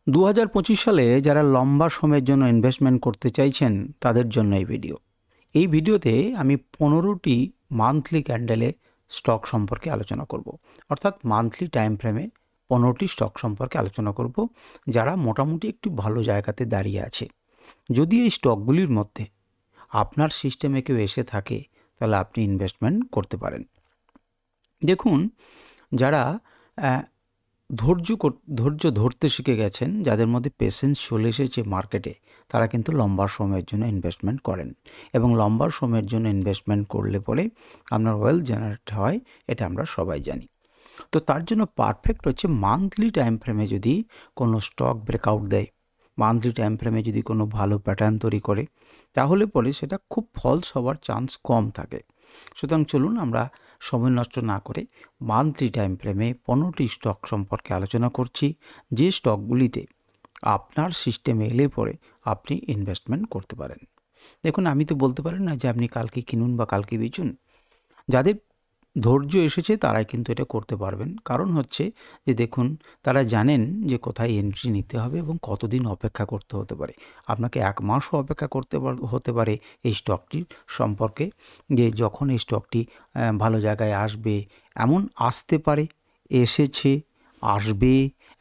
2025 সালে যারা লম্বা সময়ের জন্য ইনভেস্টমেন্ট করতে চাইছেন তাদের জন্য এই ভিডিও। এই ভিডিওতে আমি 15টি মান্থলি ক্যান্ডেলে স্টক সম্পর্কে আলোচনা করব, অর্থাৎ মান্থলি টাইম ফ্রেমে 15টি স্টক সম্পর্কে আলোচনা করব যারা মোটামুটি একটু ভালো জায়গাতে দাঁড়িয়ে আছে। যদি এই স্টকগুলির মধ্যে আপনার সিস্টেমে কেউ এসে থাকে তাহলে আপনি ইনভেস্টমেন্ট করতে পারেন। দেখুন, যারা ধৈর্য ধরতে শিখে গেছেন, যাদের মধ্যে পেশেন্স চলে এসেছে মার্কেটে, তারা কিন্তু লম্বা সময়ের জন্য ইনভেস্টমেন্ট করেন এবং লম্বা সময়ের জন্য ইনভেস্টমেন্ট করলে পরে আপনার ওয়েলথ জেনারেট হয়, এটা আমরা সবাই জানি। তো তার জন্য পারফেক্ট হচ্ছে মান্থলি টাইম ফ্রেমে যদি কোনো স্টক ব্রেকআউট দেয়, মান্থলি টাইম ফ্রেমে যদি কোনো ভালো প্যাটার্ন তৈরি করে, তাহলে পরে সেটা খুব ফলস হওয়ার চান্স কম থাকে। সুতরাং চলুন আমরা সময় নষ্ট না করে মান্থলি টাইম ফ্রেমে 15টি স্টক সম্পর্কে আলোচনা করছি, যে স্টকগুলিতে আপনার সিস্টেমে এলে পরে আপনি ইনভেস্টমেন্ট করতে পারেন। দেখুন, আমি তো বলতে পারি না যে আপনি কালকে কিনুন বা কালকে বেচুন। যাদের ধৈর্য এসেছে তারাই কিন্তু এটা করতে পারবেন। কারণ হচ্ছে যে দেখুন, তারা জানেন যে কোথায় এন্ট্রি নিতে হবে এবং কতদিন অপেক্ষা করতে হতে পারে। আপনাকে 1 মাসও অপেক্ষা করতে হতে পারে এই স্টকটির সম্পর্কে, যে যখন এই স্টকটি ভালো জায়গায় আসবে, এমন আসতে পারে, এসেছে, আসবে,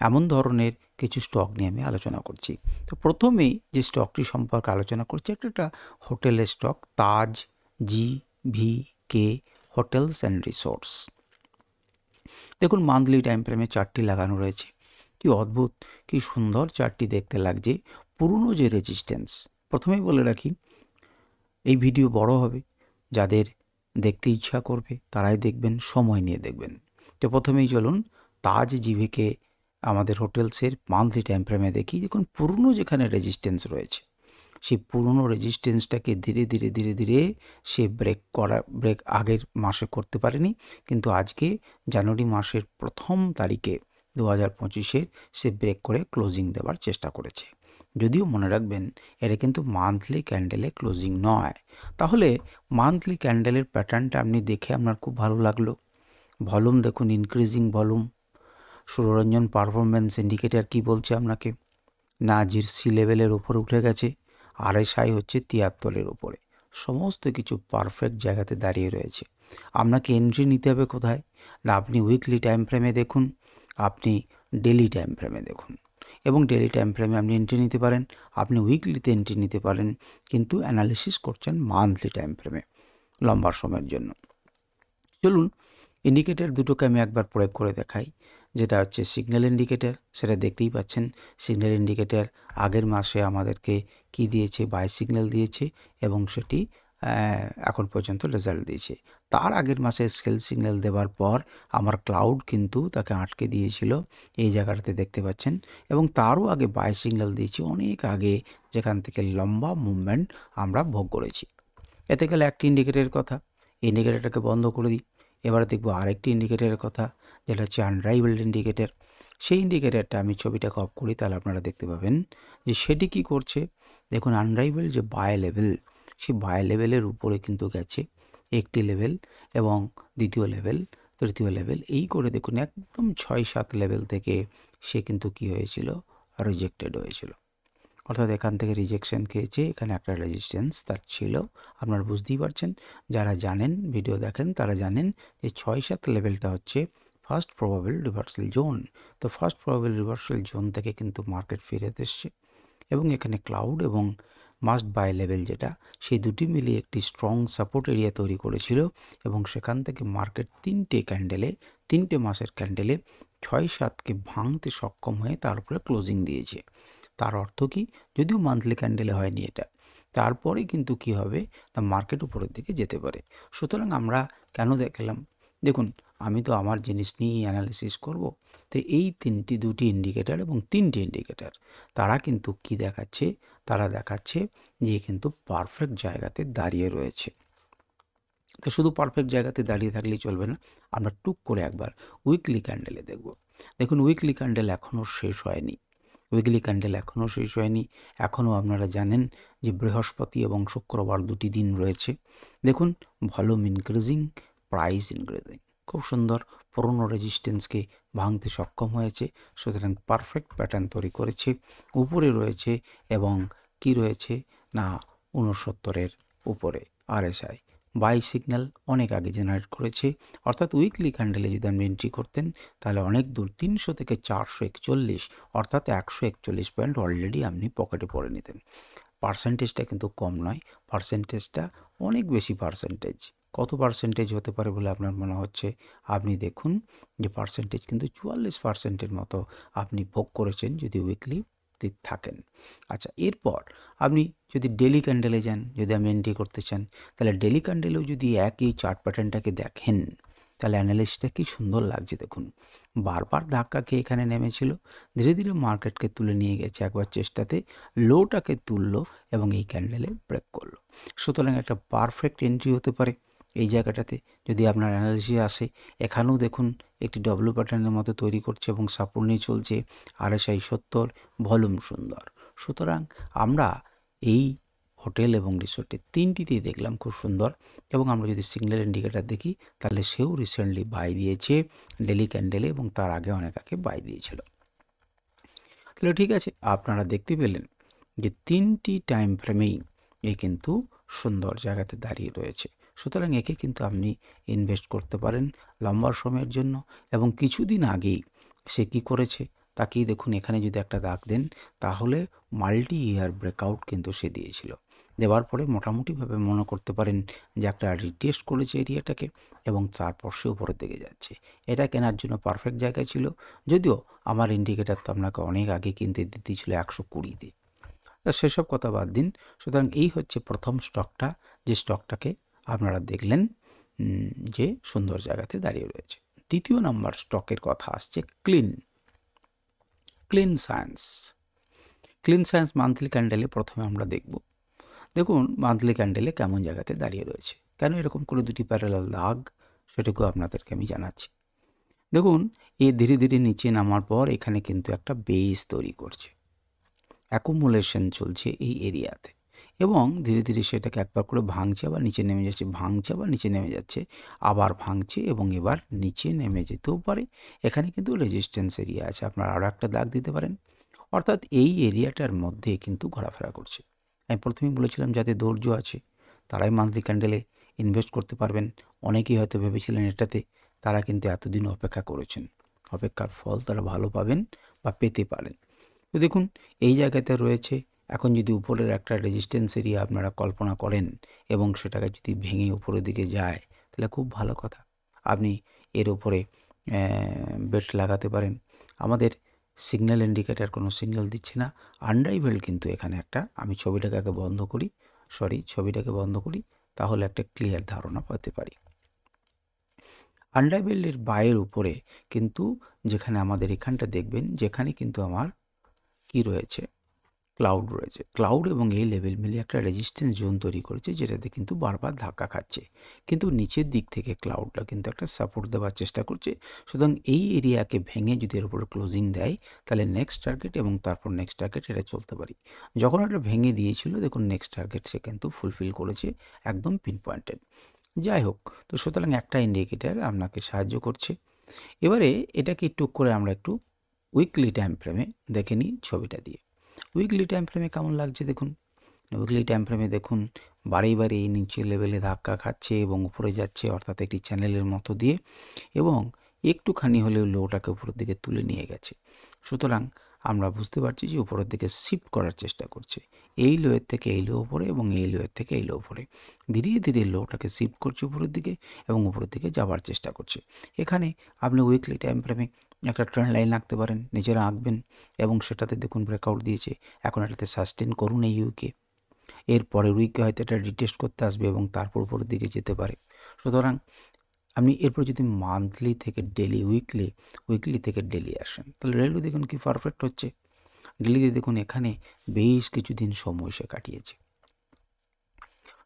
এমন ধরনের কিছু স্টক নিয়ে আমি আলোচনা করছি। তো প্রথমেই যে স্টকটি সম্পর্কে আলোচনা করছি, একটা হোটেলের stock, Taj GVK hotels and resorts. দেখুন, মান্থলি টাইম ফ্রেমে চার্টটি লাগানো রয়েছে। কি অদ্ভুত, কি সুন্দর চার্টটি দেখতে লাগছে। পুরনো যে রেজিস্ট্যান্স, প্রথমেই বলে রাখি এই ভিডিও বড় হবে, যাদের দেখতে ইচ্ছা করবে তারাই দেখবেন, সময় নিয়ে দেখবেন। তো প্রথমেই চলুন তাজ GVK আমাদের হোটেলসের মান্থলি টাইম ফ্রেমে দেখি। দেখুন, পুরনো যেখানে রেজিস্ট্যান্স রয়েছে, সেই পুরনো রেজিস্ট্যান্সটাকে ধীরে ধীরে সে ব্রেক আগের মাসে করতে পারেনি, কিন্তু আজকে জানুয়ারি মাসের 1 তারিখে 2025-এর সে ব্রেক করে ক্লোজিং দেওয়ার চেষ্টা করেছে। যদিও মনে রাখবেন, এটা কিন্তু মান্থলি ক্যান্ডেলে ক্লোজিং নয়। তাহলে মান্থলি ক্যান্ডেলের প্যাটার্নটা আপনি দেখে আপনার খুব ভালো লাগলো। ভলিউম দেখুন, increasing volume. Suranjan performance indicator কি বলছে আপনাকে? না, জিরসি লেভেলের ওপর উঠে গেছে, RSI হচ্ছে 73-এর উপরে, সমস্ত কিছু পারফেক্ট জায়গাতে দাঁড়িয়ে রয়েছে। আপনাকে এন্ট্রি নিতে হবে কোথায়? না, আপনি উইকলি টাইম ফ্রেমে দেখুন, আপনি ডেলি টাইম ফ্রেমে দেখুন, এবং ডেলি টাইম ফ্রেমে আপনি এন্ট্রি নিতে পারেন, আপনি উইকলিতে এন্ট্রি নিতে পারেন, কিন্তু অ্যানালিসিস করছেন মান্থলি টাইম ফ্রেমে লম্বা সময়ের জন্য। চলুন ইন্ডিকেটর দুটোকে আমি একবার প্রয়োগ করে দেখাই। যেটা হচ্ছে সিগন্যাল ইন্ডিকেটর, সেটা দেখতেই পাচ্ছেন। সিগন্যাল ইন্ডিকেটর আগের মাসে আমাদেরকে কি দিয়েছে? বাই সিগন্যাল দিয়েছে এবং সেটি এখন পর্যন্ত রেজাল্ট দিয়েছে। তার আগের মাসে সেল সিগন্যাল দেওয়ার পর আমার ক্লাউড কিন্তু তাকে আটকে দিয়েছিল, এই জায়গাটাতে দেখতে পাচ্ছেন, এবং তারও আগে বাই সিগন্যাল দিয়েছে অনেক আগে, যেখান থেকে লম্বা মুভমেন্ট আমরা ভোগ করেছি। এতে গেলে একটি ইন্ডিকেটরের কথা, ইন্ডিকেটরটাকে বন্ধ করে দিই। এবার দেখব আরেকটি ইন্ডিকেটরের কথা, যেটা হচ্ছে আনরাইভেলড ইন্ডিকেটর। সেই ইন্ডিকেটরটা আমি ছবিটাকে অফ করি, তাহলে আপনারা দেখতে পাবেন যে সেটি কি করছে। দেখুন, আনরাইভেলড যে বাই লেভেল, সেই বাই লেভেলের উপরে কিন্তু গেছে একটি লেভেল, এবং দ্বিতীয় লেভেল, তৃতীয় লেভেল, এই করে দেখুন একদম 6-7 লেভেল থেকে সে কিন্তু কি হয়েছিল? রিজেক্টেড হয়েছিল। অর্থাৎ এখান থেকে রিজেকশন খেয়েছে, এখানে একটা রেজিস্ট্যান্স তার ছিল। আপনারা বুঝতেই পারছেন, যারা জানেন, ভিডিও দেখেন, তারা জানেন যে 6-7 লেভেলটা হচ্ছে ফার্স্ট প্রবাবল রিভার্সাল জোন। তো ফার্স্ট প্রবাবল রিভার্সাল জোন থেকে কিন্তু মার্কেট ফিরে এসছে, এবং এখানে ক্লাউড এবং মাস্ট বাই লেভেল যেটা, সেই দুটি মিলিয়ে একটি স্ট্রং সাপোর্ট এরিয়া তৈরি করেছিল, এবং সেখান থেকে মার্কেট 3টে মাসের ক্যান্ডেলে 6-7কে ভাঙতে সক্ষম হয়ে তার উপরে ক্লোজিং দিয়েছে। তার অর্থ কি? যদিও মান্থলি ক্যান্ডেলে হয়নি এটা, তারপরে কিন্তু কি হবে না, মার্কেট উপরের দিকে যেতে পারে। সুতরাং আমরা কেন দেখলাম? দেখুন, আমি তো আমার জিনিস নিয়েই অ্যানালিসিস করব। তো এই দুটি ইন্ডিকেটর এবং 3টে ইন্ডিকেটর, তারা কিন্তু কি দেখাচ্ছে? তারা দেখাচ্ছে যে কিন্তু পারফেক্ট জায়গাতে দাঁড়িয়ে রয়েছে। তো শুধু পারফেক্ট জায়গাতে দাঁড়িয়ে থাকলেই চলবে না, আমরা টুক করে একবার উইকলি ক্যান্ডেলে দেখব। দেখুন, উইকলি ক্যান্ডেল এখনও শেষ হয়নি। উইকলি ক্যান্ডেল এখনও শেষ হয়নি। এখনও আপনারা জানেন যে বৃহস্পতি এবং শুক্রবার 2টি দিন রয়েছে। দেখুন, ভলিউম ইনক্রিজিং, প্রাইস ইনক্রিজিং, খুব সুন্দর পুরনো রেজিস্ট্যান্সকে ভাঙতে সক্ষম হয়েছে। সুতরাং পারফেক্ট প্যাটার্ন তৈরি করেছে, উপরে রয়েছে এবং কি রয়েছে না 69-এর উপরে RSI বাই সিগন্যাল অনেক আগে জেনারেট করেছে। অর্থাৎ উইকলি ক্যান্ডেলে যদি আপনি এন্ট্রি করতেন তাহলে অনেক দূর 300 থেকে 441, অর্থাৎ 141 পয়েন্ট অলরেডি আপনি পকেটে পড়ে নিতেন। পার্সেন্টেজটা কিন্তু কম নয়, পার্সেন্টেজটা অনেক বেশি পার্সেন্টেজ। কত পার্সেন্টেজ হতে পারে বলে আপনার মনে হচ্ছে? আপনি দেখুন যে পার্সেন্টেজ কিন্তু 44%-এর মতো আপনি ভোগ করেছেন যদি উইকলি থাকেন। আচ্ছা, এরপর আপনি যদি ডেলি ক্যান্ডেলে যান, যদি আপনি এন্ট্রি করতে চান, তাহলে ডেলি ক্যান্ডেলেও যদি একই চার্ট প্যাটার্নটাকে দেখেন তাহলে অ্যানালিসিসটা কি সুন্দর লাগছে দেখুন। বারবার ধাক্কা খেয়ে এখানে নেমেছিল, ধীরে ধীরে মার্কেটকে তুলে নিয়ে গেছে, একবার চেষ্টাতে লোটাকে তুললো এবং এই ক্যান্ডেলে ব্রেক করলো। সুতরাং একটা পারফেক্ট এন্ট্রি হতে পারে এই জায়গাটাতে যদি আপনার অ্যানালিসিস আসে। এখানেও দেখুন একটি ডব্লিউ প্যাটার্নের মতো তৈরি করছে এবং সাপোর্ট নিয়ে চলছে, RSI 70, ভলিউম সুন্দর। সুতরাং আমরা এই হোটেল এবং রিসোর্টে তিনটিতেই দেখলাম খুব সুন্দর। এবং আমরা যদি সিগন্যাল ইন্ডিকেটার দেখি তাহলে সেও রিসেন্টলি বাই দিয়েছে ডেলি ক্যান্ডেলে এবং তার আগে অনেক আগে বাই দিয়েছিল। তাহলে ঠিক আছে, আপনারা দেখতে পেলেন যে তিনটি টাইম ফ্রেমেই এ কিন্তু সুন্দর জায়গাতে দাঁড়িয়ে রয়েছে। সুতরাং একে কিন্তু আপনি ইনভেস্ট করতে পারেন লম্বা সময়ের জন্য। এবং কিছুদিন আগেই সে কী করেছে তাকেই দেখুন, এখানে যদি একটা দাগ দেন তাহলে মাল্টি ইয়ার ব্রেকআউট কিন্তু সে দিয়েছিল। দেওয়ার পরে মোটামুটিভাবে মনে করতে পারেন যে একটা রিটেস্ট করেছে এরিয়াটাকে এবং তারপর সে উপরের দিকে যাচ্ছে। এটা কেনার জন্য পারফেক্ট জায়গা ছিল, যদিও আমার ইন্ডিকেটার তো আপনাকে অনেক আগে কিনতে দিতেছিল 120-তে। তা সেসব কথা বাদ দিন। সুতরাং এই হচ্ছে প্রথম স্টকটা, যে স্টকটাকে আপনারা দেখলেন যে সুন্দর জায়গাতে দাঁড়িয়ে রয়েছে। দ্বিতীয় নাম্বার স্টকের কথা আসছে ক্লিন সায়েন্স মান্থলি ক্যান্ডেলে প্রথমে আমরা দেখব। দেখুন মান্থলি ক্যান্ডেলে কেমন জায়গাতে দাঁড়িয়ে রয়েছে, কেন এরকম করে দুটি প্যারালাল দাগ সেটুকু আপনাদেরকে আমি জানাচ্ছি। দেখুন এ ধীরে ধীরে নিচে নামার পর এখানে কিন্তু একটা বেস তৈরি করছে, অ্যাকুমুলেশন চলছে এই এরিয়াতে এবং ধীরে ধীরে সেটাকে একবার করে ভাঙছে, আবার নিচে নেমে যাচ্ছে, ভাঙছে আবার নিচে নেমে যাচ্ছে, আবার ভাঙছে এবং এবার নিচে নেমে যেতেও পারে। এখানে কিন্তু রেজিস্ট্যান্স এরিয়া আছে, আপনারা আরও একটা দাগ দিতে পারেন। অর্থাৎ এই এরিয়াটার মধ্যে কিন্তু ঘোরাফেরা করছে। আমি প্রথমেই বলেছিলাম যাদের ধৈর্য আছে তারাই মান্থলি ক্যান্ডেলে ইনভেস্ট করতে পারবেন। অনেকেই হয়তো ভেবেছিলেন এটাতে, তারা কিন্তু এতদিন অপেক্ষা করেছেন, অপেক্ষার ফল তারা ভালো পাবেন বা পেতে পারেন। তো দেখুন এই জায়গাতে রয়েছে। এখন যদি উপরের একটা রেজিস্ট্যান্স এরিয়া আপনারা কল্পনা করেন এবং সেটাকে যদি ভেঙে উপরের দিকে যায় তাহলে খুব ভালো কথা, আপনি এর উপরে বেট লাগাতে পারেন। আমাদের সিগন্যাল ইন্ডিকেটার কোনো সিগন্যাল দিচ্ছে না, আনরাইভেল কিন্তু এখানে একটা, আমি ছবিটাকে আগে বন্ধ করি তাহলে একটা ক্লিয়ার ধারণা পেতে পারি। আনরাইভেলের বাইয়ের উপরে কিন্তু যেখানে আমাদের এখানটা দেখবেন, যেখানে কিন্তু আমার কি রয়েছে, ক্লাউড রয়েছে। ক্লাউড এবং এই লেভেল মিলে একটা রেজিস্ট্যান্স জোন তৈরি করেছে, যেটাতে কিন্তু বারবার ধাক্কা খাচ্ছে, কিন্তু নিচের দিক থেকে ক্লাউডটা কিন্তু একটা সাপোর্ট দেওয়ার চেষ্টা করছে। সুতরাং এই এরিয়াকে ভেঙে যদি এর উপরে ক্লোজিং দেয় তাহলে নেক্সট টার্গেট এবং তারপর নেক্সট টার্গেট এটা চলতে পারি। যখন এটা ভেঙে দিয়েছিল দেখুন নেক্সট টার্গেট সে কিন্তু ফুলফিল করেছে, একদম পিন পয়েন্টেড। যাই হোক, তো সুতরাং একটা ইন্ডিকেটার আপনাকে সাহায্য করছে। এবারে এটাকে একটু করে আমরা একটু উইকলি টাইম ফ্রেমে দেখে নিই ছবিটা দিয়ে। উইকলি টাইম ফ্রেমে কেমন লাগছে দেখুন। উইকলি টাইম ফ্রেমে দেখুন বারেই এই নিচের লেভেলে ধাক্কা খাচ্ছে এবং উপরে যাচ্ছে, অর্থাৎ একটি চ্যানেলের মতো দিয়ে, এবং একটুখানি হলেও লোটাকে উপরের দিকে তুলে নিয়ে গেছে। সুতরাং আমরা বুঝতে পারছি যে উপরের দিকে শিফট করার চেষ্টা করছে, এই লোয়ের থেকে এই লো উপরে এবং এই লোয়ের থেকে এই লো উপরে, ধীরে ধীরে লোটাকে শিফট করছে উপরের দিকে এবং উপরের দিকে যাওয়ার চেষ্টা করছে। এখানে আপনি উইকলি টাইম ফ্রেমে একটা ট্রেন্ড লাইন আঁকতে পারেন, নিজেরা আঁকবেন এবং সেটাতে দেখুন ব্রেকআউট দিয়েছে। এখন এটাতে সাস্টেন করুন এই উইকে, এর পরের উইকে হয়তো এটা রিটেস্ট করতে আসবে এবং তারপর উপরের দিকে যেতে পারে। সুতরাং আপনি এরপর যদি মান্থলি থেকে ডেলি, উইকলি থেকে ডেলি আসেন তাহলে ডেলি দেখুন কি পারফেক্ট হচ্ছে। ডেলিতে দেখুন এখানে বেশ কিছুদিন সময় সে কাটিয়েছে,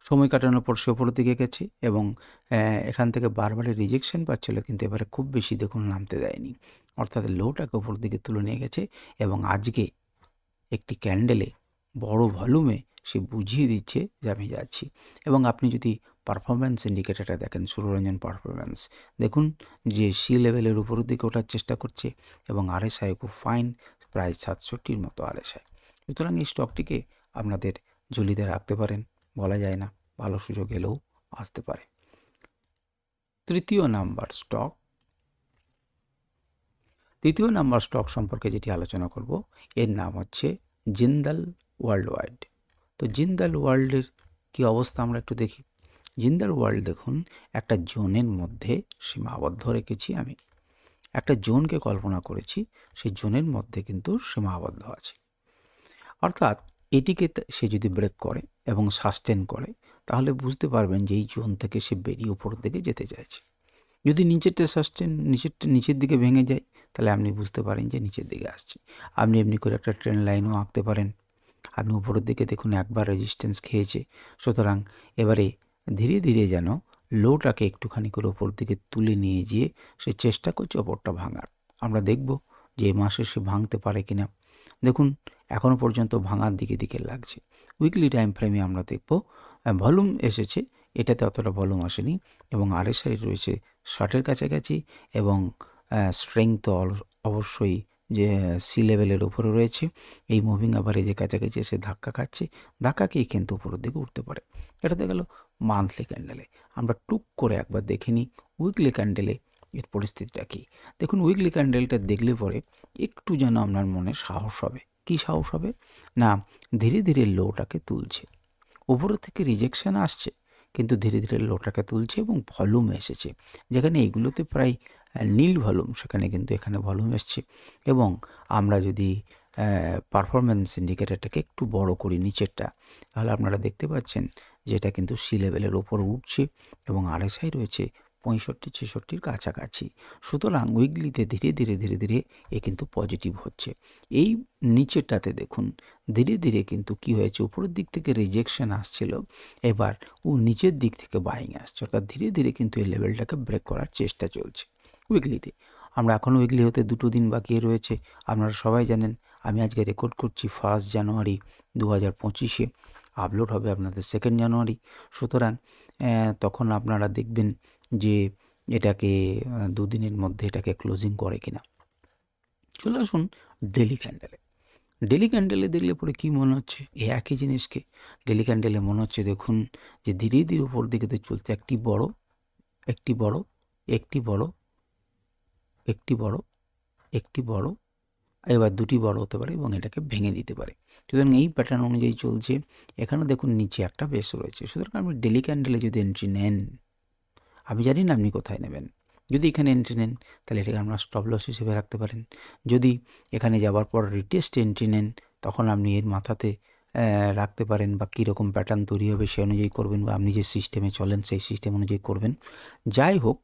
সময় কাটানোর পর সে উপরের দিকে গেছে এবং এখান থেকে বারবারই রিজেকশন পাচ্ছিল, কিন্তু এবারে খুব বেশি দেখুন নামতে দেয়নি, অর্থাৎ লোটাকে উপরের দিকে তুলে নিয়ে গেছে এবং আজকে একটি ক্যান্ডেলে বড় ভলিউমে সে বুঝিয়ে দিচ্ছে যে আমি যাচ্ছি। এবং আপনি যদি পারফরম্যান্স ইন্ডিকেটরটা দেখেন, সুররঞ্জন পারফরম্যান্স, দেখুন যে সি লেভেলের উপরের দিকে ওঠার চেষ্টা করছে এবং আরএসআই খুব ফাইন, প্রায় 67-র মতো আরএসআই। সুতরাং এই স্টকটিকে আপনাদের ঝুলিতে রাখতে পারেন, বলা যায় না, ভালো সুযোগ এলেও আসতে পারে। তৃতীয় নাম্বার স্টক সম্পর্কে যেটি আলোচনা করব, এর নাম হচ্ছে জিন্দাল ওয়ার্ল্ড ওয়াইড। তো জিন্দাল ওয়ার্ল্ডের কি অবস্থা আমরা একটু দেখি। জিন্দাল ওয়ার্ল্ড দেখুন একটা জোনের মধ্যে সীমাবদ্ধ রেখেছি, আমি একটা জোনকে কল্পনা করেছি, সেই জোনের মধ্যে কিন্তু সীমাবদ্ধ আছে। অর্থাৎ এটিকে সে যদি ব্রেক করে এবং সাস্টেন করে, তাহলে বুঝতে পারবেন যে এই জোন থেকে সে বেরিয়ে উপরের দিকে যেতে চাইছে। যদি নিচের দিকে ভেঙে যায়, তাহলে আপনি বুঝতে পারেন যে নিচের দিকে আসছে। আপনি এমনি করে একটা ট্রেন লাইনও আঁকতে পারেন। আপনি উপরের দিকে দেখুন একবার রেজিস্ট্যান্স খেয়েছে, সুতরাং এবারে ধীরে ধীরে যেন লোটাকে একটুখানি করে ওপর দিকে তুলে নিয়ে গিয়ে সে চেষ্টা করছে ওপরটা ভাঙার। আমরা দেখব যে এই মাসে সে ভাঙতে পারে কিনা। দেখুন এখনও পর্যন্ত ভাঙার দিকে লাগছে। উইকলি টাইম ফ্রেমে আমরা দেখব ভলিউম এসেছে, এটাতে অতটা ভলিউম আসেনি এবং আরএসআই রয়েছে 60-এর কাছাকাছি এবং স্ট্রেংথ তো অবশ্যই যে সি লেভেলের উপরে রয়েছে। এই মুভিং অ্যাভারেজের কাছাকাছি এসে ধাক্কা খাচ্ছে, ধাক্কাকেই কিন্তু উপরের দিকে উঠতে পারে। এটাতে গেল মান্থলি ক্যান্ডেলে। আমরা টুক করে একবার দেখে নিই উইকলি ক্যান্ডেলে এর পরিস্থিতিটা কী। দেখুন উইকলি ক্যান্ডেলটা দেখলে পরে একটু যেন আপনার মনে সাহস হবে। কি সাহস হবে না, ধীরে ধীরে লোটাকে তুলছে, উপরের থেকে রিজেকশন আসছে কিন্তু ধীরে ধীরে লোটাকে তুলছে এবং ভলিউম এসেছে। যেখানে এগুলোতে প্রায় নীল ভলিউম, সেখানে কিন্তু এখানে ভলিউম এসছে। এবং আমরা যদি পারফরম্যান্স ইন্ডিকেটরটাকে একটু বড় করি নিচেরটা, তাহলে আপনারা দেখতে পাচ্ছেন যে এটা কিন্তু সি লেভেলের ওপর উঠছে এবং আরএসআই রয়েছে 65-66-র কাছাকাছি। সুতরাং উইকলিতে ধীরে ধীরে এ কিন্তু পজিটিভ হচ্ছে। এই নিচেরটাতে দেখুন ধীরে ধীরে কিন্তু কি হয়েছে, উপরের দিক থেকে রিজেকশন আসছিল, এবার ও নিচের দিক থেকে বাইং আসছে। অর্থাৎ ধীরে ধীরে কিন্তু এই লেভেলটাকে ব্রেক করার চেষ্টা চলছে উইকলিতে। আমরা এখনও উইকলি হতে 2 দিন বাকি রয়েছে। আপনারা সবাই জানেন আমি আজকে রেকর্ড করছি 1 জানুয়ারি 2025-এ, আপলোড হবে আপনাদের 2 জানুয়ারি। সুতরাং তখন আপনারা দেখবেন যে এটাকে 2 দিনের মধ্যে এটাকে ক্লোজিং করে কিনা। চলে আসুন ডেলি ক্যান্ডেলে। ডেলি ক্যান্ডেলে দেখলে পরে কী মনে হচ্ছে, এই একই জিনিসকে ডেলি ক্যান্ডেলে মনে হচ্ছে দেখুন যে ধীরে ধীরে উপর দিকে তো চলছে, একটি বড় একটি বড় একটি বড় একটি বড় একটি বড়, এবার 2টি বড় হতে পারে এবং এটাকে ভেঙে দিতে পারে। সুতরাং এই প্যাটার্ন অনুযায়ী চলছে। এখানে দেখুন নিচে একটা বেস রয়েছে। সুতরাং আপনি ডেলি ক্যান্ডেলে যদি এন্ট্রি নেন, আমি জানি না আপনি কোথায় নেবেন। যদি এখানে এন্ট্রি নেন তাহলে এটাকে আমরা স্টপ লস হিসেবে রাখতে পারেন। যদি এখানে যাওয়ার পর রিটেস্ট এন্ট্রি নেন, তখন আপনি এর মাথাতে রাখতে পারেন, বা কীরকম প্যাটার্ন তৈরি হবে সে অনুযায়ী করবেন, বা আপনি যে সিস্টেমে চলেন সেই সিস্টেম অনুযায়ী করবেন। যাই হোক,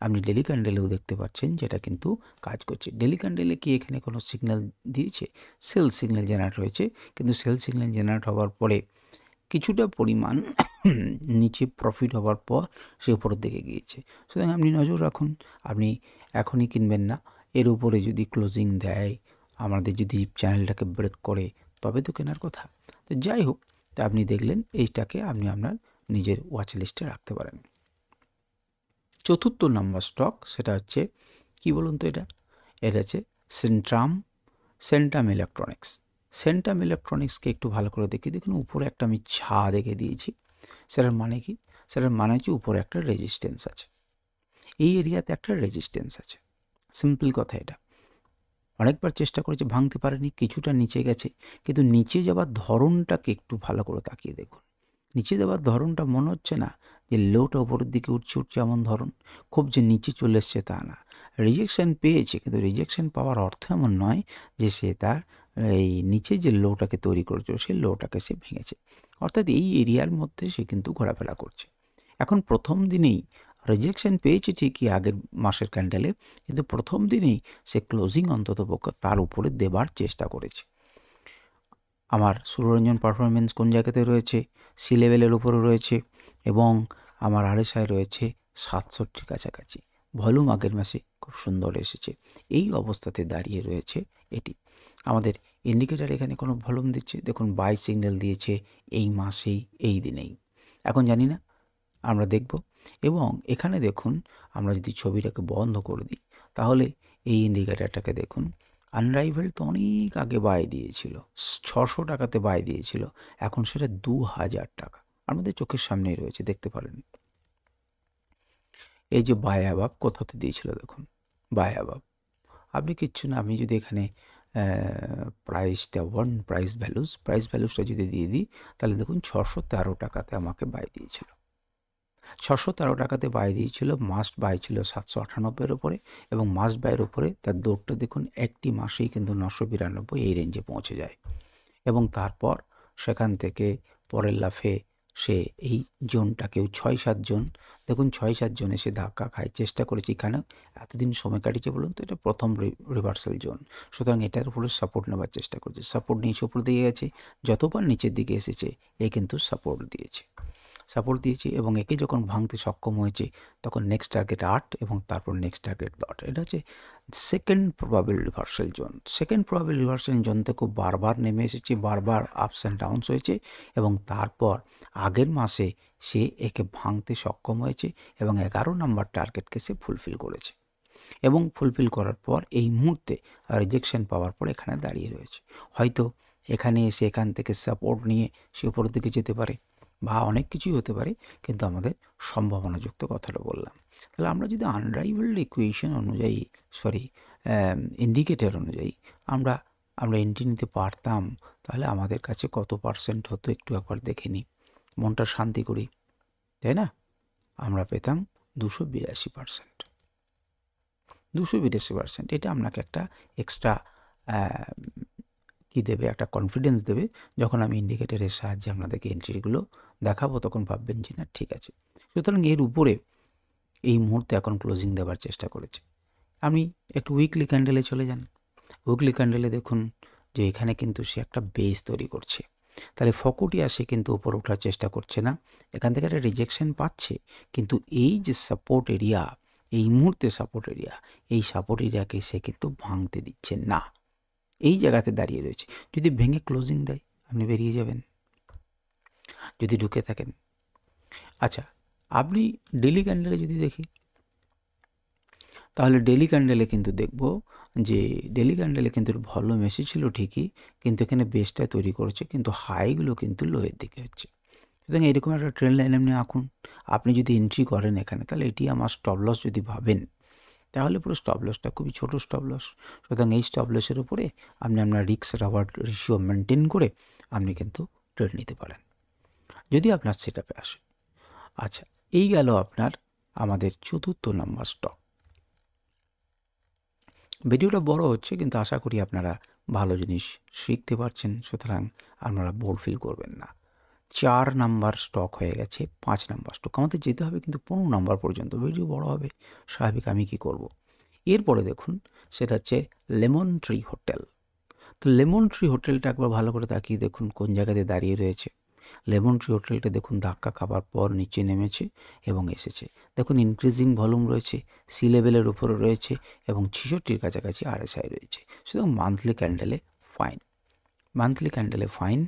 আপনি ডেলি ক্যান্ডেলেও দেখতে পাচ্ছেন যেটা কিন্তু কাজ করছে। ডেলি ক্যান্ডেলে কি এখানে কোনো সিগন্যাল দিয়েছে? সেল সিগন্যাল জেনারেট হয়েছে, কিন্তু সেল সিগন্যাল জেনারেট হওয়ার পরে কিছুটা পরিমাণ নিচে প্রফিট হওয়ার পর সে উপরের দিকে গিয়েছে। সুতরাং আপনি নজর রাখুন, আপনি এখনই কিনবেন না। এর উপরে যদি ক্লোজিং দেয়, আমাদের যদি চ্যানেলটাকে ব্রেক করে, তবে তো কেনার কথা। তো যাই হোক, তা আপনি দেখলেন এইটাকে আপনি আপনার নিজের ওয়াচ লিস্টে রাখতে পারেন। 4র্থ নম্বর স্টক, সেটা হচ্ছে কি বলুন তো, এটা হচ্ছে সেন্টাম ইলেকট্রনিক্স। সেন্টাম ইলেকট্রনিক্সকে একটু ভালো করে দেখি। দেখুন উপরে একটা আমি ছা দেখে দিয়েছি। সেটার মানে কি? সেটার মানে হচ্ছে উপরে একটা রেজিস্ট্যান্স আছে, এই এরিয়াতে একটা রেজিস্ট্যান্স আছে। সিম্পল কথা এটা। অনেকবার চেষ্টা করেছে, ভাঙতে পারেনি, কিছুটা নিচে গেছে, কিন্তু নিচে যাওয়ার ধরনটাকে একটু ভালো করে তাকিয়ে দেখুন। নিচে যাওয়ার ধরনটা মনে হচ্ছে না যে লোটা ওপরের দিকে উঠছে এমন ধরন, খুব যে নিচে চলে এসছে তা না। রিজেকশন পেয়েছে, কিন্তু রিজেকশন পাওয়ার অর্থ এমন নয় যে সে তার এই নিচে যে লোটাকে তৈরি করেছে সেই লোটাকে সে ভেঙেছে। অর্থাৎ এই এরিয়ার মধ্যে সে কিন্তু ঘোরাফেরা করছে। এখন প্রথম দিনেই রিজেকশন পেয়েছে ঠিকই আগের মাসের ক্যান্ডেলে, কিন্তু প্রথম দিনেই সে ক্লোজিং অন্ততপক্ষে তার উপরে দেবার চেষ্টা করেছে। আমার সুররঞ্জন পারফরমেন্স কোন জায়গাতে রয়েছে? সি লেভেলের উপরে রয়েছে এবং আমার আরএসআই রয়েছে 67-র কাছাকাছি। ভলিউম আগের মাসে খুব সুন্দর এসেছে। এই অবস্থাতে দাঁড়িয়ে রয়েছে এটি। আমাদের ইন্ডিকেটার এখানে কোনো ভলিউম দিচ্ছে, দেখুন বাই সিগন্যাল দিয়েছে এই মাসেই, এই দিনেই। এখন জানি না আমরা দেখব। এবং এখানে দেখুন আমরা যদি ছবিটাকে বন্ধ করে দিই তাহলে এই ইন্ডিকেটারটাকে দেখুন, আনরাইভেল তো অনেক আগে বাই দিয়েছিল, 600 টাকাতে বাই দিয়েছিল, এখন সেটা 2000 টাকা আমাদের চোখের সামনেই রয়েছে, দেখতে পারেন। এই যে বাই অ্যাবাব কোথাতে দিয়েছিল দেখুন, বাই অ্যাবাব, আপনি কিচ্ছু না, আমি যদি এখানে প্রাইসটা প্রাইস ভ্যালুসটা যদি দিয়ে দিই তাহলে দেখুন 613 টাকাতে আমাকে বাই দিয়েছিল, 613 টাকাতে বাই দিয়েছিল। মাস্ট বাই ছিল 798-এর উপরে, এবং মাস্ট বাইয়ের উপরে তার দৌড়টা দেখুন একটি মাসেই কিন্তু 992 এই রেঞ্জে পৌঁছে যায়। এবং তারপর সেখান থেকে পরের লাফে সে এই জোনটাকেও 6-7 জোন, দেখুন 6-7 জোন এসে ধাক্কা খায়, চেষ্টা করেছি এখানে এতদিন সময় কাটিয়েছে বলুন তো, এটা প্রথম রিভার্সাল জোন, সুতরাং এটার উপরে সাপোর্ট নেওয়ার চেষ্টা করছে, সাপোর্ট নিচে উপর দিয়ে গেছে, যতবার নিচের দিকে এসেছে এ কিন্তু সাপোর্ট দিয়েছে এবং একে যখন ভাঙতে সক্ষম হয়েছে তখন নেক্সট টার্গেট 8 এবং তারপর নেক্সট টার্গেট 10। এটা হচ্ছে second probable reversal zone. Second probable reversal zone থেকে বারবার নেমে এসেছে, বারবার আপস অ্যান্ড ডাউনস হয়েছে, এবং তারপর আগের মাসে সে একে ভাঙতে সক্ষম হয়েছে এবং 11 নম্বর টার্গেটকে সে ফুলফিল করেছে, এবং ফুলফিল করার পর এই মুহূর্তে রিজেকশন পাওয়ার পর এখানে দাঁড়িয়ে রয়েছে। হয়তো এখানে এসে এখান থেকে সাপোর্ট নিয়ে সে উপরের দিকে যেতে পারে, বা অনেক কিছুই হতে পারে, কিন্তু আমাদের সম্ভাবনাযুক্ত কথাটা বললাম। তাহলে আমরা যদি আনরাইভেলড ইকুয়েশন অনুযায়ী ইন্ডিকেটর অনুযায়ী আমরা এন্ট্রি নিতে পারতাম, তাহলে আমাদের কাছে কত পার্সেন্ট হতো একটু একবার দেখে নিই, মনটা শান্তি করি, তাই না? আমরা পেতাম 282%। 282%, এটা আপনাকে একটা এক্সট্রা কি দেবে, একটা কনফিডেন্স দেবে। যখন আমি ইন্ডিকেটরের সাহায্যে আপনাদেরকে এন্ট্রিগুলো দেখাবো তখন ভাববেন যে না ঠিক আছে। সুতরাং এর উপরে এই মুহূর্তে এখন ক্লোজিং দেওয়ার চেষ্টা করেছে। আমি একটু উইকলি ক্যান্ডেলে চলে যান। উইকলি ক্যান্ডেলে দেখুন যে এখানে কিন্তু সে একটা বেস তৈরি করছে, তাহলে ফকুটিয়া সে কিন্তু উপরে ওঠার চেষ্টা করছে না, এখান থেকে একটা রিজেকশন পাচ্ছে, কিন্তু এই যে সাপোর্ট এরিয়া, এই মুহূর্তে সাপোর্ট এরিয়া, এই সাপোর্ট এরিয়াকে সে কিন্তু ভাঙতে দিচ্ছে না, এই জায়গাতে দাঁড়িয়ে রয়েছে। যদি ভেঙে ক্লোজিং দেয় আপনি বেরিয়ে যাবেন যদি ঢুকে থাকেন। আচ্ছা, আপনি ডেলি ক্যান্ডেলে যদি দেখি তাহলে ডেলি ক্যান্ডেলে কিন্তু দেখব যে ডেলি ক্যান্ডেলে কিন্তু ভলিউম এসেছিল ঠিকই, কিন্তু এখানে বেসটা তৈরি করেছে, কিন্তু হাইগুলো কিন্তু লোয়ের দিকে হচ্ছে। সুতরাং এরকম একটা ট্রেন্ড লাইন আপনি আঁকুন। আপনি যদি এন্ট্রি করেন এখানে, তাহলে এটি আমার স্টপ লস যদি ভাবেন, তাহলে পুরো স্টপ লসটা খুবই ছোট স্টপ লস। সুতরাং এই স্টপ লসের উপরে আপনি আপনার রিস্ক রিওয়ার্ড রেশিও মেনটেন করে আপনি কিন্তু ট্রেড নিতে পারেন যদি আপনার সেট আপে আসে। আচ্ছা, এই গেল আপনার আমাদের 4র্থ নাম্বার স্টক। ভিডিওটা বড় হচ্ছে, কিন্তু আশা করি আপনারা ভালো জিনিস শিখতে পারছেন, সুতরাং আপনারা বোর ফিল করবেন না। 4 নাম্বার স্টক হয়ে গেছে, 5 নাম্বার স্টক আমাদের যেতে হবে, কিন্তু 15 নাম্বার পর্যন্ত। ভিডিও বড় হবে স্বাভাবিক, আমি কি করব। এরপরে দেখুন সেটা হচ্ছে লেমন ট্রি হোটেল। তো লেমন ট্রি হোটেলটা একবার ভালো করে তাকিয়ে দেখুন কোন জায়গাতে দাঁড়িয়ে রয়েছে। লেমন ট্রি হোটেলটা দেখুন ধাক্কা খাবার পর নিচে নেমেছে এবং এসেছে। দেখুন ইনক্রিজিং ভলিউম রয়েছে, সি লেভেলের উপরে রয়েছে এবং 66-র কাছাকাছি RSI রয়েছে। সুতরাং মান্থলি ক্যান্ডেলে ফাইন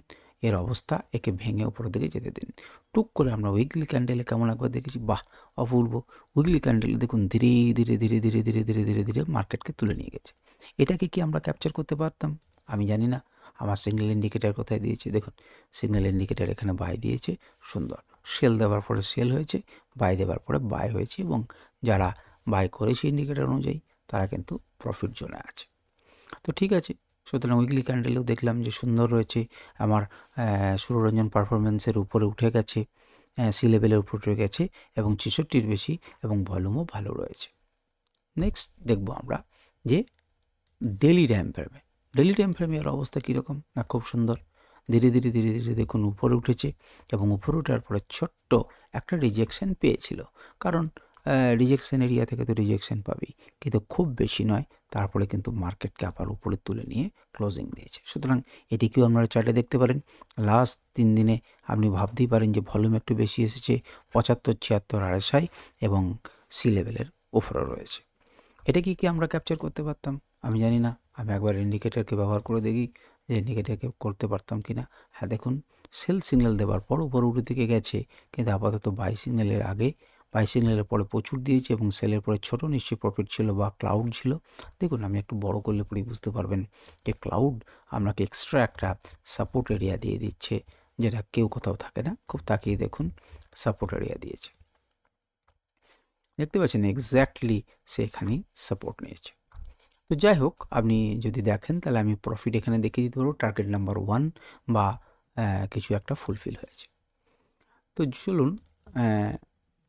এর অবস্থা। একে ভেঙে উপরের দিকে যেতে দিন। টুক করে আমরা উইকলি ক্যান্ডেলে কেমন একবার দেখেছি, বাহ অপূর্ব। উইকলি ক্যান্ডেলে দেখুন ধীরে ধীরে ধীরে ধীরে ধীরে ধীরে ধীরে ধীরে মার্কেটকে তুলে নিয়ে গেছে। এটাকে কি আমরা ক্যাপচার করতে পারতাম? আমি জানি না। আমার সিগন্যাল ইন্ডিকেটার কোথায় দিয়েছে দেখুন, সিগন্যাল ইন্ডিকেটার এখানে বাই দিয়েছে, সুন্দর। সেল দেওয়ার পরে সেল হয়েছে, বাই দেওয়ার পরে বাই হয়েছে, এবং যারা বাই করেছে ইন্ডিকেটার অনুযায়ী তারা কিন্তু প্রফিট জোনে আছে। তো ঠিক আছে, সুতরাং উইকলি ক্যান্ডেলেও দেখলাম যে সুন্দর রয়েছে, আমার সুররঞ্জন পারফরমেন্সের উপরে উঠে গেছে, সি লেভেলের উপরে উঠে গেছে এবং 66-র বেশি, এবং ভলিউমও ভালো রয়েছে। নেক্সট দেখব আমরা যে ডেলি টাইম ফ্রেমে। ডেলি টাইম ফ্রেমের অবস্থা কীরকম না, খুব সুন্দর। ধীরে ধীরে ধীরে ধীরে দেখুন উপরে উঠেছে, এবং উপরে ওঠার পরে ছোট্ট একটা রিজেকশন পেয়েছিল, কারণ রিজেকশন এরিয়া থেকে তো রিজেকশন পাবেই, কিন্তু খুব বেশি নয়। তারপরে কিন্তু মার্কেটকে আবার উপরে তুলে নিয়ে ক্লোজিং দিয়েছে। সুতরাং এটিকেও আপনারা চার্টে দেখতে পারেন। লাস্ট 3 দিনে আপনি ভাবতেই পারেন যে ভলিউম একটু বেশি এসেছে, 75-76 RSI এবং সি লেভেলের উপরে রয়েছে। এটা কি আমরা ক্যাপচার করতে পারতাম? আমি জানি না। আমি একবার ইন্ডিকেটরকে ব্যবহার করে দেখি যে ইন্ডিকেটরকে করতে পারতাম কি না। হ্যাঁ, দেখুন সেল সিগন্যাল দেওয়ার পর উপর উঠে দিকে গেছে, কিন্তু আপাতত বাই সিগন্যালের আগে, বাই সিগন্যালের পরে প্রচুর দিয়েছে এবং সেলের পরে ছোট নিশ্চয়ই প্রফিট ছিল বা ক্লাউড ছিল। দেখুন আমি একটু বড় করলে পরেই বুঝতে পারবেন যে ক্লাউড আপনাকে এক্সট্রা একটা সাপোর্ট এরিয়া দিয়ে দিচ্ছে, যেটা কেউ কোথাও থাকে না। খুব তাকিয়ে দেখুন সাপোর্ট এরিয়া দিয়েছে, দেখতে পাচ্ছেন এক্স্যাক্টলি সে এখানেই সাপোর্ট নিয়েছে। তো যাই হোক, আপনি যদি দেখেন তাহলে আমি প্রফিট এখানে দেখিয়ে দিতে পারবো, টার্গেট নাম্বার 1 বা কিছু একটা ফুলফিল হয়েছে। তো চলুন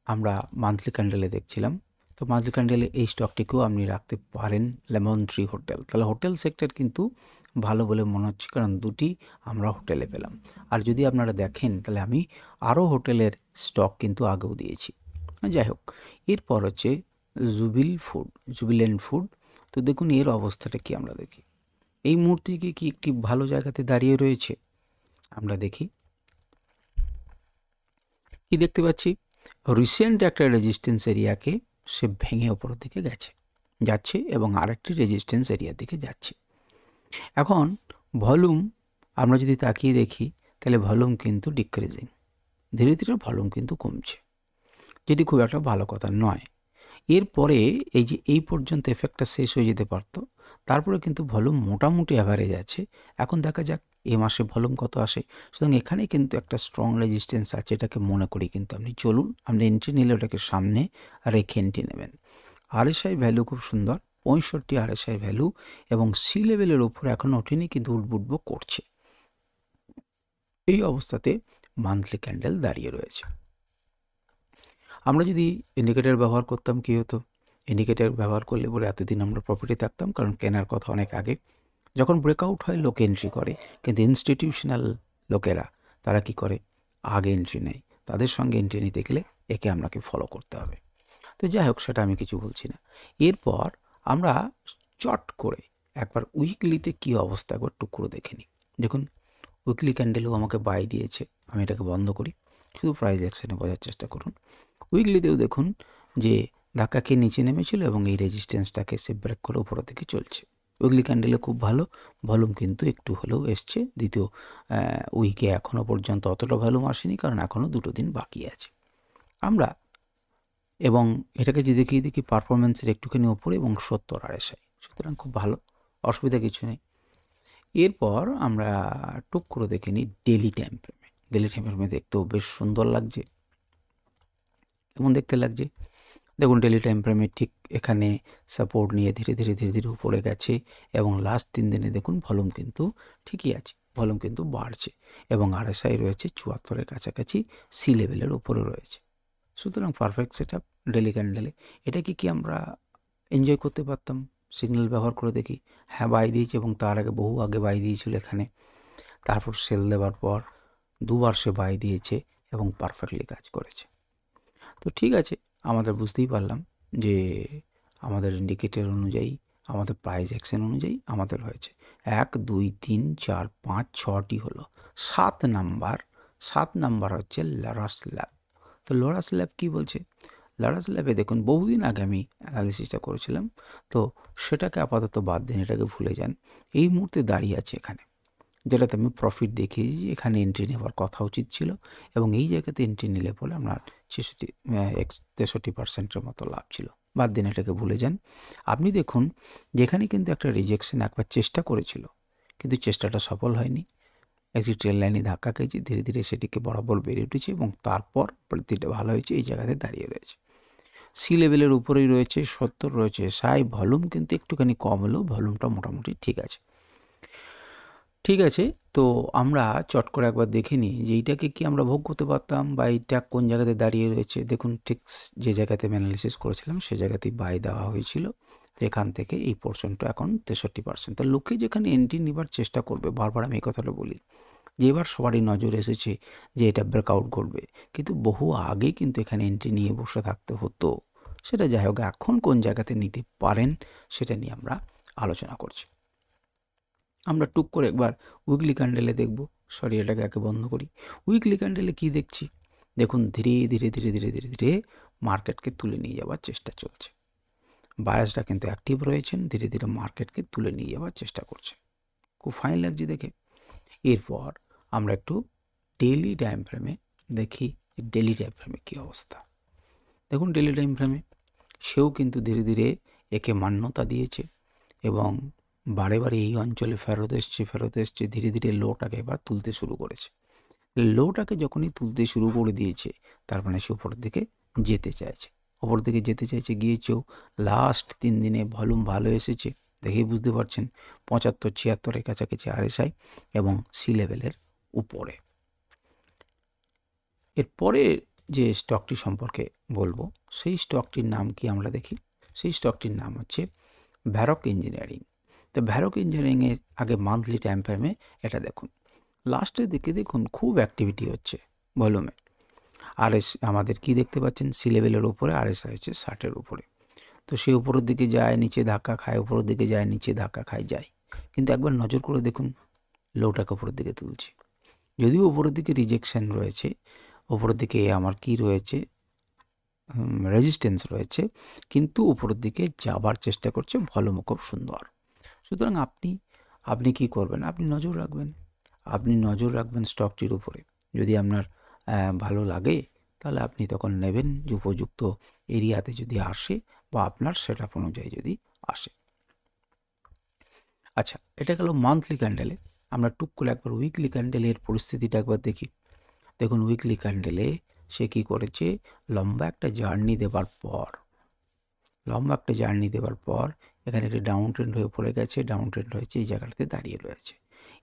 আমরা মান্থলি ক্যান্ডেলে দেখছিলাম। তো মান্থলি ক্যান্ডেলে এই স্টকটিকেও আপনি রাখতে পারেন, লেমন ট্রি হোটেল। তাহলে হোটেল সেক্টর কিন্তু ভালো বলে মনে হচ্ছে, কারণ দুটি আমরা হোটেলে পেলাম। আর যদি আপনারা দেখেন তাহলে আমি আরও হোটেলের স্টক কিন্তু আগেও দিয়েছি। যাই হোক, এরপর হচ্ছে জুবিল্যান্ট ফুড। তো দেখুন এর অবস্থাটা কি আমরা দেখি। এই মুহূর্তে কি একটি ভালো জায়গাতে দাঁড়িয়ে রয়েছে? আমরা দেখি কি দেখতে পাচ্ছি। রিসেন্ট একটা রেজিস্ট্যান্স এরিয়াকে সে ভেঙে ওপরের দিকে যাচ্ছে এবং আরেকটি রেজিস্ট্যান্স এরিয়ার দিকে যাচ্ছে। এখন ভলিউম আমরা যদি তাকিয়ে দেখি তাহলে ভলিউম কিন্তু ডিক্রিজিং, ধীরে ধীরে ভলিউম কিন্তু কমছে, যেটি খুব একটা ভালো কথা নয়। এরপরে এই যে এই পর্যন্ত এফেক্টটা শেষ হয়ে যেতে পারত, তারপরে কিন্তু ভলিউম মোটামুটি অ্যাভারেজ আছে। এখন দেখা যাক এ মাসে ভলিউম কত আসে। সুতরাং এখানে কিন্তু একটা স্ট্রং রেজিস্ট্যান্স আছে, এটাকে মনে করি কিন্তু আপনি চলুন, আপনি এন্ট্রি নিলে ওটাকে সামনে রেখে এন্ট্রি নেবেন। আরএসআই ভ্যালু খুব সুন্দর, 65 আরএসআই ভ্যালু, এবং সি লেভেলের উপর এখনও ওঠেনি কিন্তু উঠবুটবো করছে। এই অবস্থাতে মান্থলি ক্যান্ডেল দাঁড়িয়ে রয়েছে। আমরা যদি ইন্ডিকেটর ব্যবহার করতাম কি হতো? ইন্ডিকেটর ব্যবহার করলে পরে এতদিন আমরা প্রফিটে থাকতাম, কারণ কেনার কথা অনেক আগে। যখন ব্রেকআউট হয় লোকে এন্ট্রি করে, কিন্তু ইনস্টিটিউশনাল লোকেরা তারা কি করে? আগে এন্ট্রি নেয়। তাদের সঙ্গে এন্ট্রি নিতে গেলে একে আপনাকে ফলো করতে হবে। তো যাই হোক, সেটা আমি কিছু বলছি না। এরপর আমরা চট করে একবার উইকলিতে কী অবস্থা একবার টুকরো দেখে নিই। দেখুন উইকলি ক্যান্ডেলও আমাকে বাই দিয়েছে, আমি এটাকে বন্ধ করি, শুধু প্রাইস অ্যাকশনে বোঝার চেষ্টা করুন। উইকলিতেও দেখুন যে ধাক্কা খেয়ে নিচে নেমেছিল এবং এই রেজিস্ট্যান্সটাকে সে ব্রেক করে উপরের দিকে চলছে। উইকলি ক্যান্ডেলে খুব ভালো ভলিউম কিন্তু একটু হলেও এসছে। দ্বিতীয় উইকে এখনও পর্যন্ত অতটা ভলিউম আসেনি, কারণ এখনও 2 দিন বাকি আছে আমরা। এবং এটাকে যদি দেখি পারফরমেন্সের একটুখানি ওপরে এবং 70 আরএসআই, সুতরাং খুব ভালো, অসুবিধা কিছু নেই। এরপর আমরা টুক করে দেখে নিই ডেলি টাইম ফ্রেমে। ডেলি টাইম ফ্রেমে দেখতেও বেশ সুন্দর লাগছে। কেমন দেখতে লাগছে দেখুন, ডেলি টাইম ফ্রেমে ঠিক এখানে সাপোর্ট নিয়ে ধীরে ধীরে উপরে গেছে এবং লাস্ট 3 দিনে দেখুন ভলিউম কিন্তু ঠিকই আছে, ভলিউম কিন্তু বাড়ছে এবং আরএসআই রয়েছে 74-এর কাছাকাছি, সি লেভেলের উপরে রয়েছে। সুতরাং পারফেক্ট সেট আপ ডেলি ক্যান্ডেলে। এটা কি আমরা এনজয় করতে পারতাম সিগন্যাল ব্যবহার করে দেখি। হ্যাঁ, বাই দিয়েছে এবং তার আগে বহু আগে বাই দিয়েছিল এখানে, তারপর সেল দেওয়ার পর 2বার সে বাই দিয়েছে এবং পারফেক্টলি কাজ করেছে। তো ঠিক আছে, আমাদের বুঝতেই পারলাম যে আমাদের ইন্ডিকেটর অনুযায়ী, আমাদের প্রাইস অ্যাকশন অনুযায়ী আমাদের হয়েছে 1 2 3 4 5 6টি হলো। 7 নাম্বার হচ্ছে লরাস ল্যাব। তো লরাস ল্যাব কী বলছে? লরাস ল্যাবে দেখুন বহুদিন আগে আমি অ্যানালিসিসটা করেছিলাম, তো সেটাকে আপাতত বাদ দিন, এটাকে ভুলে যান। এই মুহূর্তে দাঁড়িয়ে আছে এখানে, যেটাতে আমি প্রফিট দেখিয়েছি, এখানে এন্ট্রি নেওয়ার কথা উচিত ছিল এবং এই জায়গাতে এন্ট্রি নিলে পরে আমার 63% মতো লাভ ছিল। বাদ দিন, এটাকে ভুলে যান। আপনি দেখুন যেখানে কিন্তু একটা রিজেকশন একবার চেষ্টা করেছিল, কিন্তু চেষ্টাটা সফল হয়নি। একটি ট্রেন লাইনে ধাক্কা খেয়েছে, ধীরে ধীরে সেটিকে বরাবর বেড়ে উঠেছে এবং তারপর প্রতিটা ভালো হয়েছে, এই জায়গাতে দাঁড়িয়ে রয়েছে। সি লেভেলের উপরেই রয়েছে, 70 রয়েছে, ভলিউম কিন্তু একটুখানি কম হলেও ভলিউমটা মোটামুটি ঠিক আছে। ঠিক আছে, তো আমরা চট করে একবার দেখে নিই যে এইটাকে কি আমরা ভোগ করতে পারতাম বা এইটা কোন জায়গাতে দাঁড়িয়ে রয়েছে। দেখুন ঠিক যে জায়গাতে আমি অ্যানালিসিস করেছিলাম সে জায়গাতেই বাই দেওয়া হয়েছিল। এখান থেকে এই পোর্শনটা এখন 63%। তো লোকে যেখানে এন্ট্রি নেবার চেষ্টা করবে, বারবার আমি এই কথাটা বলি যে এবার সবারই নজর এসেছে যে এটা ব্রেকআউট ঘটবে, কিন্তু বহু আগে কিন্তু এখানে এন্ট্রি নিয়ে বসে থাকতে হতো। সেটা যাই হোক, এখন কোন জায়গাতে নিতে পারেন সেটা নিয়ে আমরা আলোচনা করছি। আমরা টুক করে একবার উইকলি ক্যান্ডেলে দেখব। এটাকে একে বন্ধ করি। উইকলি ক্যান্ডেলে কি দেখছি দেখুন, ধীরে ধীরে মার্কেটকে তুলে নিয়ে যাওয়ার চেষ্টা চলছে। বায়াসরা কিন্তু অ্যাক্টিভ রয়েছেন, ধীরে ধীরে মার্কেটকে তুলে নিয়ে যাওয়ার চেষ্টা করছে। খুব ফাইন লাগছে দেখে। এরপর আমরা একটু ডেইলি টাইম ফ্রেমে দেখি ডেইলি টাইম ফ্রেমে কী অবস্থা। দেখুন ডেইলি টাইম ফ্রেমে সেও কিন্তু ধীরে ধীরে একে মান্যতা দিয়েছে এবং বারে বারে এই অঞ্চলে ফেরত এসছে, ধীরে ধীরে লোটাকে এবার তুলতে শুরু করেছে। লোটাকে যখনই তুলতে শুরু করে দিয়েছে তার মানে সে উপরের দিকে যেতে চাইছে, গিয়েছেও। লাস্ট 3 দিনে ভলিউম ভালো এসেছে, দেখেই বুঝতে পারছেন 75-76-এর কাছাকাছি RSI এবং সি লেভেলের উপরে। এরপরে যে স্টকটি সম্পর্কে বলবো সেই স্টকটির নাম কি আমরা দেখি। সেই স্টকটির নাম হচ্ছে ভ্যারক ইঞ্জিনিয়ারিং। তো ভ্যারক ইঞ্জিনিয়ারিংয়ের আগে মান্থলি টাইম ফ্রেমে এটা দেখুন, লাস্টের দিকে দেখুন খুব অ্যাক্টিভিটি হচ্ছে ভলিউমে। আমাদের কি দেখতে পাচ্ছেন, সি লেভেলের উপরে, RSI হচ্ছে 60-এর উপরে। তো সে উপরের দিকে যায়, নিচে ধাক্কা খায়, উপরের দিকে যায়, নিচে ধাক্কা খায়, যায়। কিন্তু একবার নজর করে দেখুন লোটাকে উপরের দিকে তুলছে, যদিও উপরের দিকে রিজেকশন রয়েছে, উপরের দিকে আমার কি রয়েছে, রেজিস্ট্যান্স রয়েছে, কিন্তু উপরের দিকে যাবার চেষ্টা করছে, ভলিউম খুব সুন্দর। সুতরাং আপনি কি করবেন, আপনি নজর রাখবেন স্টকটির উপরে। যদি আপনার ভালো লাগে তাহলে আপনি তখন নেবেন, যে উপযুক্ত এরিয়াতে যদি আসে বা আপনার সেটআপ অনুযায়ী যদি আসে। আচ্ছা, এটা গেল মান্থলি ক্যান্ডেলে। আমরা টুক করে একবার উইকলি ক্যান্ডেলের পরিস্থিতিটা একবার দেখি। দেখুন উইকলি ক্যান্ডেলে সে কী করেছে, লম্বা একটা জার্নি দেওয়ার পর এখানে একটি ডাউন ট্রেন্ড হয়ে পড়ে গেছে, ডাউন ট্রেন্ড হয়েছে, এই জায়গাটাতে দাঁড়িয়ে রয়েছে।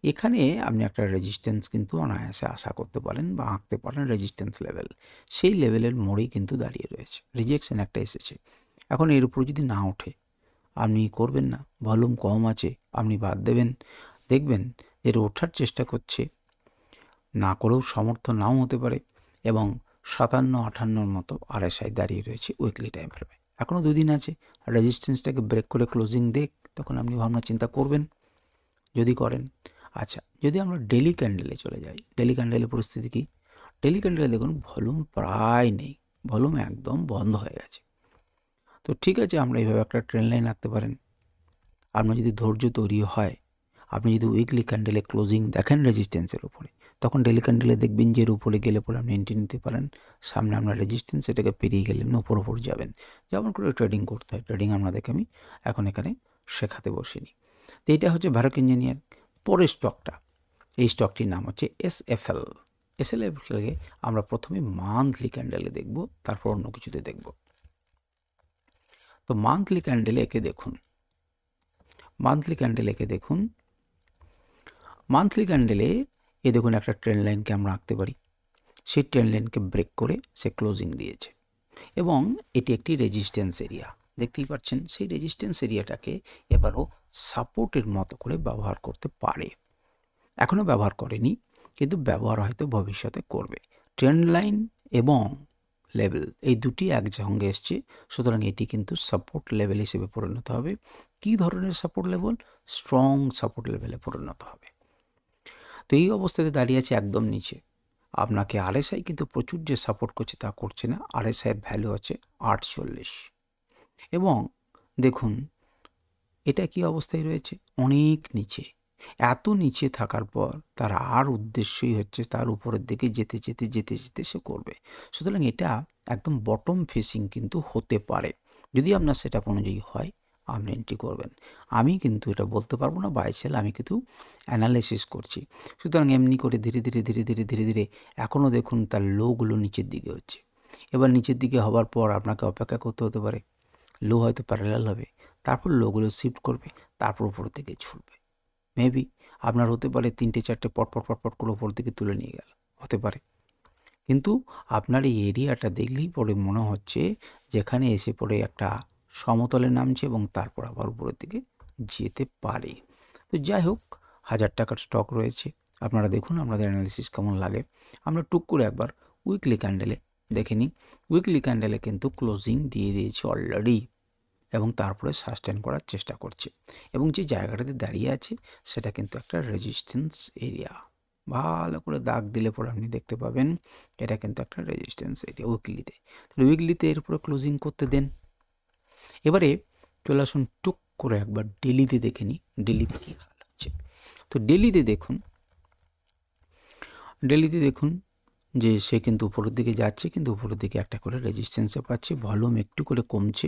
এখানে আপনি একটা রেজিস্ট্যান্স কিন্তু অনায়াসে আশা করতে পারেন বা আঁকতে পারেন, রেজিস্ট্যান্স লেভেল, সেই লেভেলের মোড়েই কিন্তু দাঁড়িয়ে রয়েছে। রিজেকশন একটা এসেছে, এখন এর উপর যদি না ওঠে আপনি করবেন না, ভলিউম কম আছে, আপনি বাদ দেবেন। দেখবেন এর ওঠার চেষ্টা করছে, না করেও সমর্থ নাও হতে পারে, এবং 57-58-র মতো RSI দাঁড়িয়ে রয়েছে উইকলি টাইম ফ্রেমে। এখনও 2 দিন আছে, রেজিস্ট্যান্সটাকে ব্রেক করে ক্লোজিং দেখ, তখন আপনি ভাবনা চিন্তা করবেন যদি করেন। আচ্ছা, যদি আমরা ডেলি ক্যান্ডেলে চলে যাই, ডেলি ক্যান্ডেলের পরিস্থিতি কি? ডেলি ক্যান্ডেলে দেখুন ভলিউম প্রায় নেই, ভলিউম একদম বন্ধ হয়ে গেছে। তো ঠিক আছে, আমরা এইভাবে একটা ট্রেন্ড লাইন আঁকতে পারেন। আপনার যদি ধৈর্য তৈরি হয়, আপনি যদি উইকলি ক্যান্ডেলে ক্লোজিং দেখেন রেজিস্ট্যান্সের উপরে, তখন ডেলি ক্যান্ডেলে দেখবেন যে এর উপরে গেলে পরে আপনি এন্ট্রি নিতে পারেন। সামনে আপনার রেজিস্ট্যান্স, এটাকে পেরিয়ে গেলেন ওপর যাবেন। যেমন করে ট্রেডিং করতে হয়, ট্রেডিং আপনাদেরকে আমি এখন এখানে শেখাতে বসিনি। তো এইটা হচ্ছে ভ্যারক ইঞ্জিনিয়ার। পরের স্টকটা, এই স্টকটির নাম হচ্ছে SFL। SFLকে আমরা প্রথমে মান্থলি ক্যান্ডেলে দেখব, তারপর অন্য কিছুতে দেখব। তো মান্থলি ক্যান্ডেলে একে দেখুন, মান্থলি ক্যান্ডেলে দেখুন একটা ট্রেন্ড লাইনকে আমরা আঁকতে পারি। সেই ট্রেন্ড লাইনকে ব্রেক করে সে ক্লোজিং দিয়েছে, এবং এটি একটি রেজিস্ট্যান্স এরিয়া, দেখতেই পাচ্ছেন। সেই রেজিস্ট্যান্স এরিয়াটাকে এবারও সাপোর্টের মতো করে ব্যবহার করতে পারে। এখনও ব্যবহার করেনি, কিন্তু ব্যবহার হয়তো ভবিষ্যতে করবে। ট্রেন্ড লাইন এবং লেভেল এই দুটি একসঙ্গে এসছে, সুতরাং এটি কিন্তু সাপোর্ট লেভেল হিসেবে পরিণত হবে। কি ধরনের সাপোর্ট লেভেল? স্ট্রং সাপোর্ট লেভেলে পরিণত হবে। তো এই অবস্থাতে দাঁড়িয়ে আছে একদম নিচে। আপনাকে RSI কিন্তু প্রচুর যে সাপোর্ট করছে তা করছে না। RSIয়ের ভ্যালু আছে 48, এবং দেখুন এটা কি অবস্থায় রয়েছে, অনেক নিচে। এত নিচে থাকার পর তার আর উদ্দেশ্যই হচ্ছে তার উপরের দিকে যেতে সে করবে। সুতরাং এটা একদম বটম ফেসিং কিন্তু হতে পারে। যদি আপনার সেটআপ অনুযায়ী হয় আপনি এন্ট্রি করবেন। আমি কিন্তু এটা বলতে পারবো না বাই সেল, আমি কিন্তু অ্যানালাইসিস করছি। সুতরাং এমনি করে ধীরে ধীরে এখনও দেখুন তার লোগুলো নিচের দিকে হচ্ছে। এবার নিচের দিকে হওয়ার পর আপনাকে অপেক্ষা করতে হতে পারে, লো হয়তো প্যারালাল হবে, তারপর লোগুলো শিফট করবে, তারপর উপরের দিকে ছুটবে। মেবি আপনার হতে পারে 3-4টে পটপট করে উপর দিকে তুলে নিয়ে গেল, হতে পারে। কিন্তু আপনার এই এরিয়াটা দেখলেই পরে মনে হচ্ছে যেখানে এসে পড়ে একটা সমতলে নামছে এবং তারপর আবার উপরের দিকে যেতে পারে। তো যাই হোক, 1000 টাকার স্টক রয়েছে, আপনারা দেখুন আপনাদের অ্যানালিসিস কেমন লাগে। আমরা টুক করে একবার উইকলি ক্যান্ডেলে দেখে নিই। উইকলি ক্যান্ডেলে কিন্তু ক্লোজিং দিয়ে দিয়েছে অলরেডি, এবং তারপরে সাস্টেন করার চেষ্টা করছে, এবং যে জায়গাটাতে দাঁড়িয়ে আছে সেটা কিন্তু একটা রেজিস্ট্যান্স এরিয়া। ভালো করে দাগ দিলে পরে আপনি দেখতে পাবেন এটা কিন্তু একটা রেজিস্ট্যান্স এরিয়া উইকলিতে। তাহলে উইকলিতে এর উপরে ক্লোজিং করতে দেন। এবারে চলে আসুন টুক করে একবার ডেলিতে দেখে নিই, ডেলিতে কী হাল হচ্ছে। তো ডেলিতে দেখুন যে সে কিন্তু উপরের দিকে যাচ্ছে, কিন্তু উপরের দিকে একটা করে রেজিস্ট্যান্সে পাচ্ছে, ভলিউম একটু করে কমছে,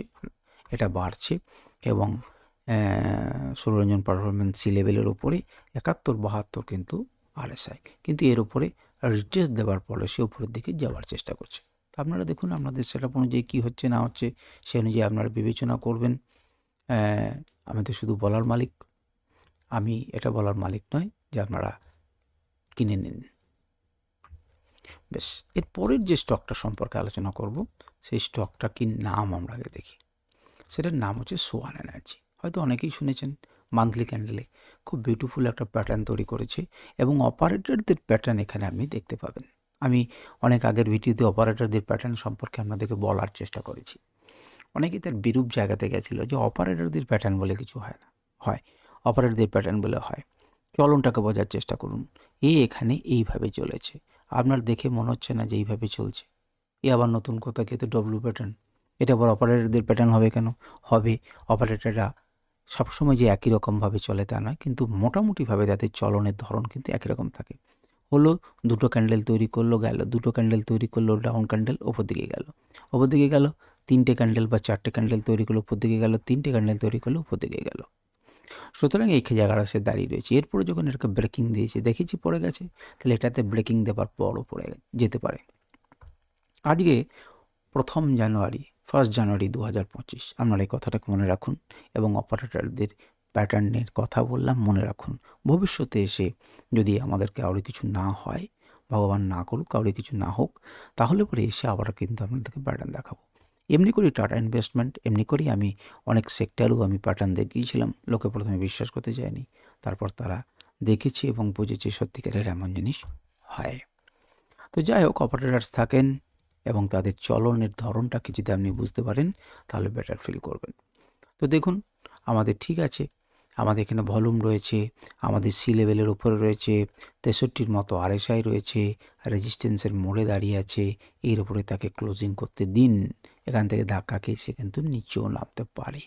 এটা বাড়ছে এবং সৌররঞ্জন পারফরমেন্স সি লেভেলের ওপরে 71-72 কিন্তু আরএসআই, কিন্তু এর উপরে রিটেস্ট দেওয়ার পরে সে উপরের দিকে যাওয়ার চেষ্টা করছে। তো আপনারা দেখুন আপনাদের সেটআপ অনুযায়ী কী হচ্ছে না হচ্ছে, সে অনুযায়ী আপনারা বিবেচনা করবেন। আমি তো শুধু বলার মালিক, আমি এটা বলার মালিক নয় যে আপনারা কিনে নিন। বেশ, এর পরের যে স্টকটা সম্পর্কে আলোচনা করব, সেই স্টকটা কি নাম আমরা আগে দেখি। সেটার নাম হচ্ছে সোয়ান এনার্জি। হয়তো অনেকেই শুনেছেন, মান্থলি ক্যান্ডেলে খুব বিউটিফুল একটা প্যাটার্ন তৈরি করেছে এবং অপারেটরদের প্যাটার্ন এখানে আপনি দেখতে পাবেন। আমি অনেক আগের ভিডিওতে অপারেটরদের প্যাটার্ন সম্পর্কে আপনাদেরকে বলার চেষ্টা করেছি। অনেকেই তার বিরূপ জায়গাতে গেছিলো যে অপারেটরদের প্যাটার্ন বলে কিছু হয় না, হয় অপারেটরদের প্যাটার্ন বলে হয়। চলনটাকে বোঝার চেষ্টা করুন। এখানে এইভাবে চলেছে, আপনার দেখে মনে হচ্ছে না যে এইভাবে চলছে। আবার নতুন কথা, কিন্তু ডব্লিউ প্যাটার্ন, এটা আবার অপারেটরদের প্যাটার্ন হবে কেন? হবে, অপারেটররা সবসময় যে একই রকমভাবে চলে তা নয়, কিন্তু মোটামুটিভাবে তাদের চলনের ধরন কিন্তু একই রকম থাকে। হলো দুটো ক্যান্ডেল তৈরি করলো, গেল, দুটো ক্যান্ডেল তৈরি করলো, ডাউন ক্যান্ডেল, ওপর দিকে গেল, তিনটে ক্যান্ডেল বা চারটে ক্যান্ডেল তৈরি করলো, উপর দিকে গেল, তিনটে ক্যান্ডেল তৈরি করলো, উপর দিকে গেল। সুতরাং এই জায়গাটা সে দাঁড়িয়ে রয়েছে। এরপরে যখন এটাকে ব্রেকিং দিয়েছে, দেখেছি পড়ে গেছে, তাহলে এটাতে ব্রেকিং দেওয়ার পরও পড়ে যেতে পারে। আজকে 1 জানুয়ারি 2025, আপনারা এই কথাটাকে মনে রাখুন এবং অপারেটরদের প্যাটার্নের কথা বললাম, মনে রাখুন। ভবিষ্যতে এসে যদি আমাদের কাউরে কিছু না হয়, ভগবান না করুক, কাউরে কিছু না হোক, তাহলে পরে এসে আবার কিন্তু আপনাদেরকে প্যাটার্ন দেখাবো। এমনি করেই টাটা ইনভেস্টমেন্ট, এমনি করেই আমি অনেক সেক্টরেও আমি প্যাটার্ন দেখিয়েছিলাম। লোকে প্রথমে বিশ্বাস করতে চায়নি, তারপর তারা দেখেছে এবং বুঝেছে সত্যিকারের এমন জিনিস হয়। তো যাই হোক, অপারেটার্স থাকেন এবং তাদের চলনের ধরনটাকে যদি আপনি বুঝতে পারেন, তাহলে বেটার ফিল করবেন। তো দেখুন, আমাদের ঠিক আছে, আমাদের এখানে ভলিউম রয়েছে, আমাদের সি লেভেলের উপরে রয়েছে, 63 মতো আরএসআই রয়েছে, রেজিস্ট্যান্সের মোড়ে দাঁড়িয়ে আছে, এর উপরে তাকে ক্লোজিং করতে দিন। এখান থেকে ধাক্কা খেয়ে সে কিন্তু নিচেও নামতে পারে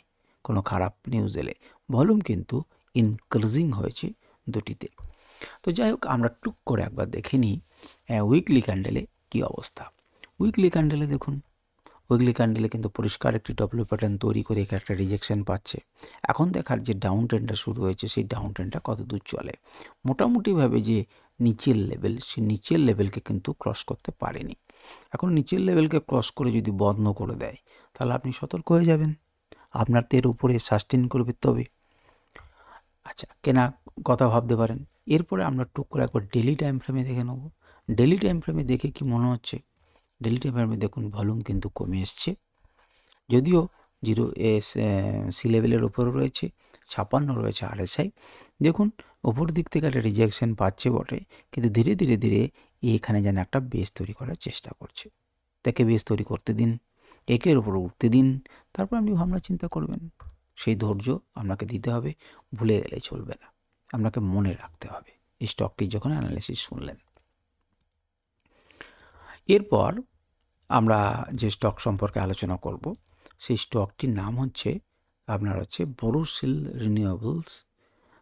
কোনো খারাপ নিউজ এলে। ভলিউম কিন্তু ইনক্রিজিং হয়েছে দুটিতে। তো যাই হোক, আমরা টুক করে একবার দেখে নিই উইকলি ক্যান্ডেলে কী অবস্থা। উইকলি ক্যান্ডেলে দেখুন, উইকলি ক্যান্ডেলে কিন্তু পরিষ্কার একটি ডব্লিউ প্যাটার্ন তৈরি করে এখানে একটা রিজেকশন পাচ্ছে। এখন দেখার যে ডাউন ট্রেন্ডটা শুরু হয়েছে, সেই ডাউন ট্রেন্ডটা কত দূর চলে। মোটামুটিভাবে যে নিচের লেভেল, সেই নিচের লেভেলকে কিন্তু ক্রস করতে পারেনি। এখন নিচের লেভেলকে ক্রস করে যদি বন্ধ করে দেয়, তাহলে আপনি সতর্ক হয়ে যাবেন, আপনার তো এর উপরে সাস্টেন করবে তবে। আচ্ছা, কেনা কথা ভাবতে পারেন। এরপরে আমরা টুক করে একবার ডেলি টাইম ফ্রেমে দেখে নেব। ডেলি টাইম ফ্রেমে দেখে কি মনে হচ্ছে? ডেলি টাইম ফ্রেমে দেখুন, ভলিউম কিন্তু কমে এসছে, যদিও সি লেভেলের ওপরে রয়েছে, 56 রয়েছে আরএসআই। দেখুন, ওপর দিক থেকে একটা রিজেকশন পাচ্ছে বটে, কিন্তু ধীরে ধীরে এখানে যেন একটা বেস তৈরি করার চেষ্টা করছে। তাকে বেস তৈরি করতে দিন, একের উপর উঠতে দিন, তারপর আপনি ভাবনা চিন্তা করবেন। সেই ধৈর্য আপনাকে দিতে হবে, ভুলে গেলে চলবে না, আপনাকে মনে রাখতে হবে এই স্টকটি যখন অ্যানালিসিস শুনলেন। এরপর আমরা যে স্টক সম্পর্কে আলোচনা করব, সেই স্টকটির নাম হচ্ছে বোরোসিল রিনিউয়েবলস।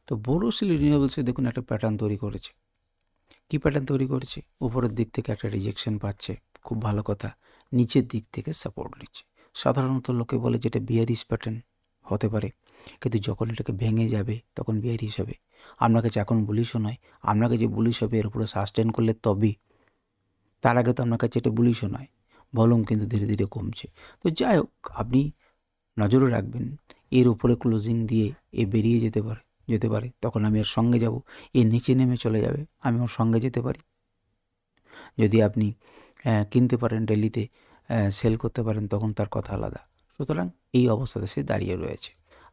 তো বোরোসিল রিনিউয়েবলসে দেখুন একটা প্যাটার্ন তৈরি করেছে। কি প্যাটার্ন তৈরি করেছে? উপরের দিক থেকে একটা রিজেকশন পাচ্ছে, খুব ভালো কথা, নিচের দিক থেকে সাপোর্ট নিচ্ছে। সাধারণত লোকে বলে যেটা বিয়ারিশ প্যাটার্ন হতে পারে, কিন্তু যখন এটাকে ভেঙে যাবে তখন বিয়ারিশ হবে। আপনার কাছে এখন বুলিশও নয়, আপনাকে যে বুলিশ হবে এর উপরে সাস্টেন করলে তবেই, তার আগে তো আপনার কাছে এটা বুলিশও নয়। ভলিউম কিন্তু ধীরে ধীরে কমছে। তো যাই হোক, আপনি নজরে রাখবেন, এর উপরে ক্লোজিং দিয়ে বেরিয়ে যেতে পারে, তখন আমি এর সঙ্গে যাব। নিচে নেমে চলে যাবে, আমি ওর সঙ্গে যেতে পারি। যদি আপনি কিনতে পারেন ডেলিতে, সেল করতে পারেন, তখন তার কথা আলাদা। সুতরাং এই অবস্থাতে সে দাঁড়িয়ে রয়েছে।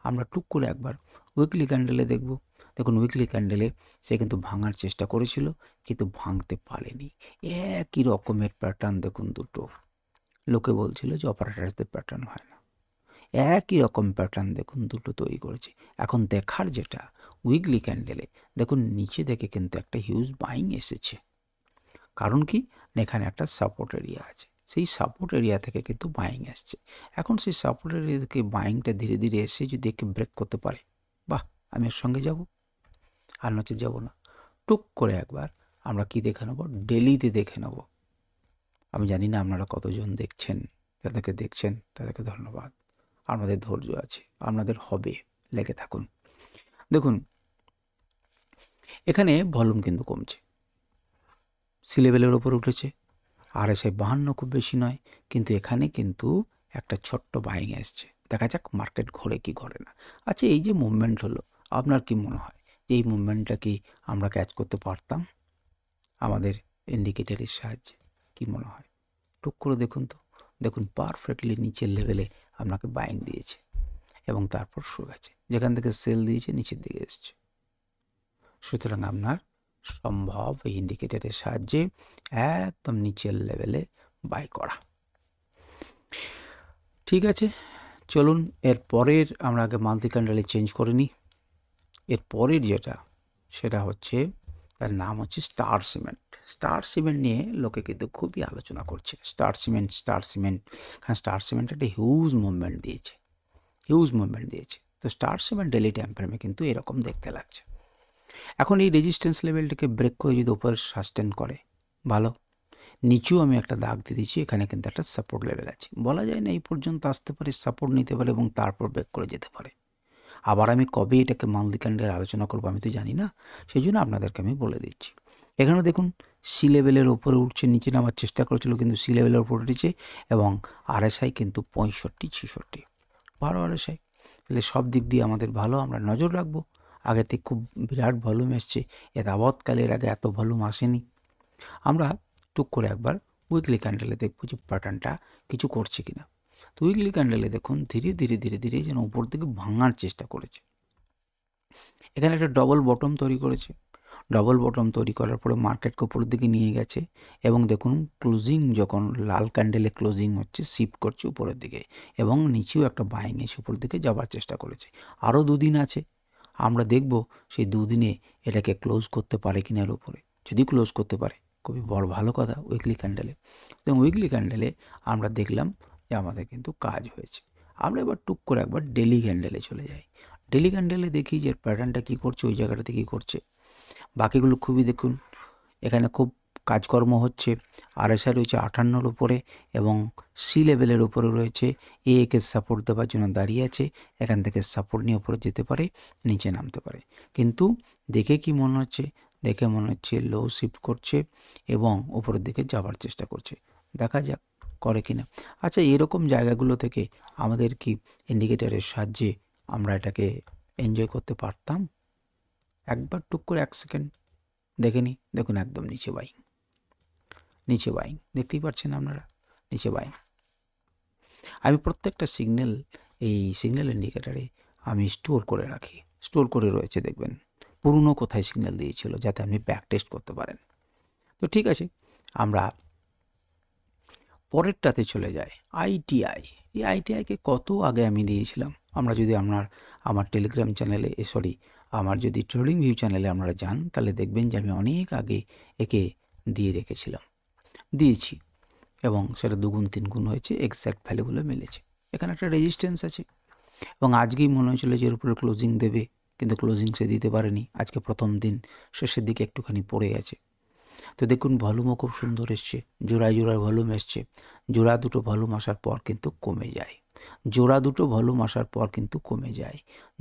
আমরা টুক করে একবার উইকলি ক্যান্ডেলে দেখব। দেখুন, উইকলি ক্যান্ডেলে সে কিন্তু ভাঙার চেষ্টা করেছিল, কিন্তু ভাঙতে পারেনি। একই রকমের প্যাটার্ন দেখুন দুটো। লোকে বলছিল যে অপারেটার্সদের প্যাটার্ন হয় না, একই রকম প্যাটার্ন দেখুন দুটো তৈরি করেছে। এখন দেখার যেটা, উইকলি ক্যান্ডেলে দেখুন নিচে দেখে কিন্তু একটা হিউজ বাইং এসেছে। কারণ কি, এখানে একটা সাপোর্ট এরিয়া আছে, সেই সাপোর্ট এরিয়া থেকে কিন্তু বাইং আসছে। এখন সেই সাপোর্ট এরিয়া থেকে বাইংটা ধীরে ধীরে এসে যদি একে ব্রেক করতে পারে, বাহ, আমি এর সঙ্গে যাব। আর নচে যাব না। টুক করে একবার আমরা কি দেখে নেব, ডেলিতে দেখে নেব। আমি জানি না আপনারা কতজন দেখছেন, যাদেরকে দেখছেন তাদেরকে ধন্যবাদ। আমাদের ধৈর্য আছে, আপনাদের হবে, লেগে থাকুন। দেখুন এখানে ভলিউম কিন্তু কমছে, সি লেভেলের ওপর উঠেছে, RSI 52 খুব বেশি নয়, কিন্তু এখানে কিন্তু একটা ছোট্ট বাইং এসছে। দেখা যাক মার্কেট ঘোরে কি ঘোরে না। আচ্ছা, এই যে মুভমেন্ট হলো, আপনার কি মনে হয় যে এই মুভমেন্টটা কি আমরা ক্যাচ করতে পারতাম আমাদের ইন্ডিকেটরের সাহায্যে? কি মনে হয়? টুক করে দেখুন তো, দেখুন পারফেক্টলি নিচের লেভেলে আপনাকে বাইং দিয়েছে এবং তারপর শুরু গেছে, যেখান থেকে সেল দিয়েছে নিচের দিকে এসছে। সুতরাং আপনার সম্ভব এই ইন্ডিকেটরের সাহায্যে একদম নিচের লেভেলে বাই করা। ঠিক আছে, চলুন এর পরের আমরা আগে মান্থলি ক্যান্ডেলে চেঞ্জ করে নিই। এর পরের যেটা সেটা হচ্ছে, তার নাম হচ্ছে স্টার সিমেন্ট। স্টার সিমেন্ট নিয়ে লোকে কিন্তু খুবই আলোচনা করছে। স্টার সিমেন্ট কারণ স্টার সিমেন্ট একটা হিউজ মুভমেন্ট দিয়েছে। তো স্টার সিমেন্ট ডেলি টাইম ফ্রেমে কিন্তু এরকম দেখতে লাগছে। এখন এই রেজিস্ট্যান্স লেভেলটাকে ব্রেক করে যদি উপরে সাস্টেন করে, ভালো। নিচেও আমি একটা দাগ দিয়ে দিচ্ছি, এখানে কিন্তু একটা সাপোর্ট লেভেল আছে। বলা যায় না এই পর্যন্ত আসতে পারে, সাপোর্ট নিতে পারে এবং তারপর ব্রেক করে যেতে পারে। আবার আমি কবে এটাকে মান্থলি ক্যান্ডেল আলোচনা করবো আমি তো জানি না, সেই জন্য আপনাদেরকে আমি বলে দিচ্ছি। এখানে দেখুন সি লেভেলের ওপরে উঠছে, নিচে নামার চেষ্টা করেছিল কিন্তু সি লেভেলের ওপরে উঠেছে এবং RSI কিন্তু 65-66 ভালো RSI। তাহলে সব দিক দিয়ে আমাদের ভালো, আমরা নজর রাখবো। আগে থেকে খুব বিরাট ভলিউম এসছে, যাবৎকালের আগে এত ভলিউম আসেনি। আমরা টুক করে একবার উইকলি ক্যান্ডেলে দেখবো যে প্যাটার্নটা কিছু করছে কিনা। তো উইকলি ক্যান্ডেলে দেখুন ধীরে ধীরে যেন উপর দিকে ভাঙার চেষ্টা করেছে। এখানে একটা ডবল বটম তৈরি করেছে। ডবল বটম তৈরি করার পরে মার্কেটকে উপরের দিকে নিয়ে গেছে এবং দেখুন ক্লোজিং যখন লাল ক্যান্ডেলে ক্লোজিং হচ্ছে, শিফট করছে উপরের দিকে এবং নিচেও একটা বাইং এসে উপরের দিকে যাওয়ার চেষ্টা করেছে। আরও দুদিন আছে, আমরা দেখব সেই দুদিনে এটাকে ক্লোজ করতে পারে কিনা এর উপরে। যদি ক্লোজ করতে পারে খুবই বড় ভালো কথা উইকলি ক্যান্ডেলে। এবং উইকলি ক্যান্ডেলে আমরা দেখলাম যে আমাদের কিন্তু কাজ হয়েছে। আমরা এবার টুক করে একবার ডেলি ক্যান্ডেলে চলে যাই। ডেলি ক্যান্ডেলে দেখি যে প্যাটার্নটা কী করছে, ওই জায়গাটাতে কী করছে। বাকিগুলো খুবই দেখুন, এখানে খুব কাজকর্ম হচ্ছে। RSI রয়েছে 58-র উপরে এবং সি লেভেলের উপরে রয়েছে। একে সাপোর্ট দেওয়ার জন্য দাঁড়িয়ে আছে, এখান থেকে সাপোর্ট নিয়ে উপরে যেতে পারে, নিচে নামতে পারে। কিন্তু দেখে কি মনে হচ্ছে, মনে হচ্ছে লো শিফট করছে এবং উপরের দিকে যাওয়ার চেষ্টা করছে। দেখা যাক করে কিনা। আচ্ছা, এরকম জায়গাগুলো থেকে আমাদের কি ইন্ডিকেটরের সাহায্যে আমরা এটাকে এনজয় করতে পারতাম? একবার টুক করে 1 সেকেন্ড দেখে নিই। দেখুন একদম নিচে বাইং দেখতেই পাচ্ছেন আপনারা, নিচে বাইং। আমি প্রত্যেকটা সিগন্যাল, এই সিগন্যাল ইন্ডিকেটারে আমি স্টোর করে রাখি, স্টোর করে রয়েছে দেখবেন পুরনো কোথায় সিগন্যাল দিয়েছিল, যাতে আপনি ব্যাক টেস্ট করতে পারেন। তো ঠিক আছে, আমরা পরেরটাতে চলে যাই। ITI, এই ITIকে কত আগে আমি দিয়েছিলাম। আমরা যদি আমার টেলিগ্রাম চ্যানেলে আমার যদি ট্রেডিং ভিউ চ্যানেলে আপনারা যান, তাহলে দেখবেন যে আমি অনেক আগে একে দিয়ে দিয়েছি এবং সেটা 2 গুণ 3 গুণ হয়েছে, এক্স্যাক্ট ভ্যালুগুলো মিলেছে। এখানে একটা রেজিস্ট্যান্স আছে এবং আজকেই মনে হয়েছিল যে এর উপরে ক্লোজিং দেবে, কিন্তু ক্লোজিং সে দিতে পারেনি। আজকে প্রথম দিন, শেষের দিকে একটুখানি পড়ে গেছে। তো দেখুন ভলিউমও খুব সুন্দর এসছে, জোড়ায় ভলিউম এসছে। জোড়া দুটো ভলিউম আসার পর কিন্তু কমে যায়, জোড়া দুটো ভলিউম আসার পর কিন্তু কমে যায়,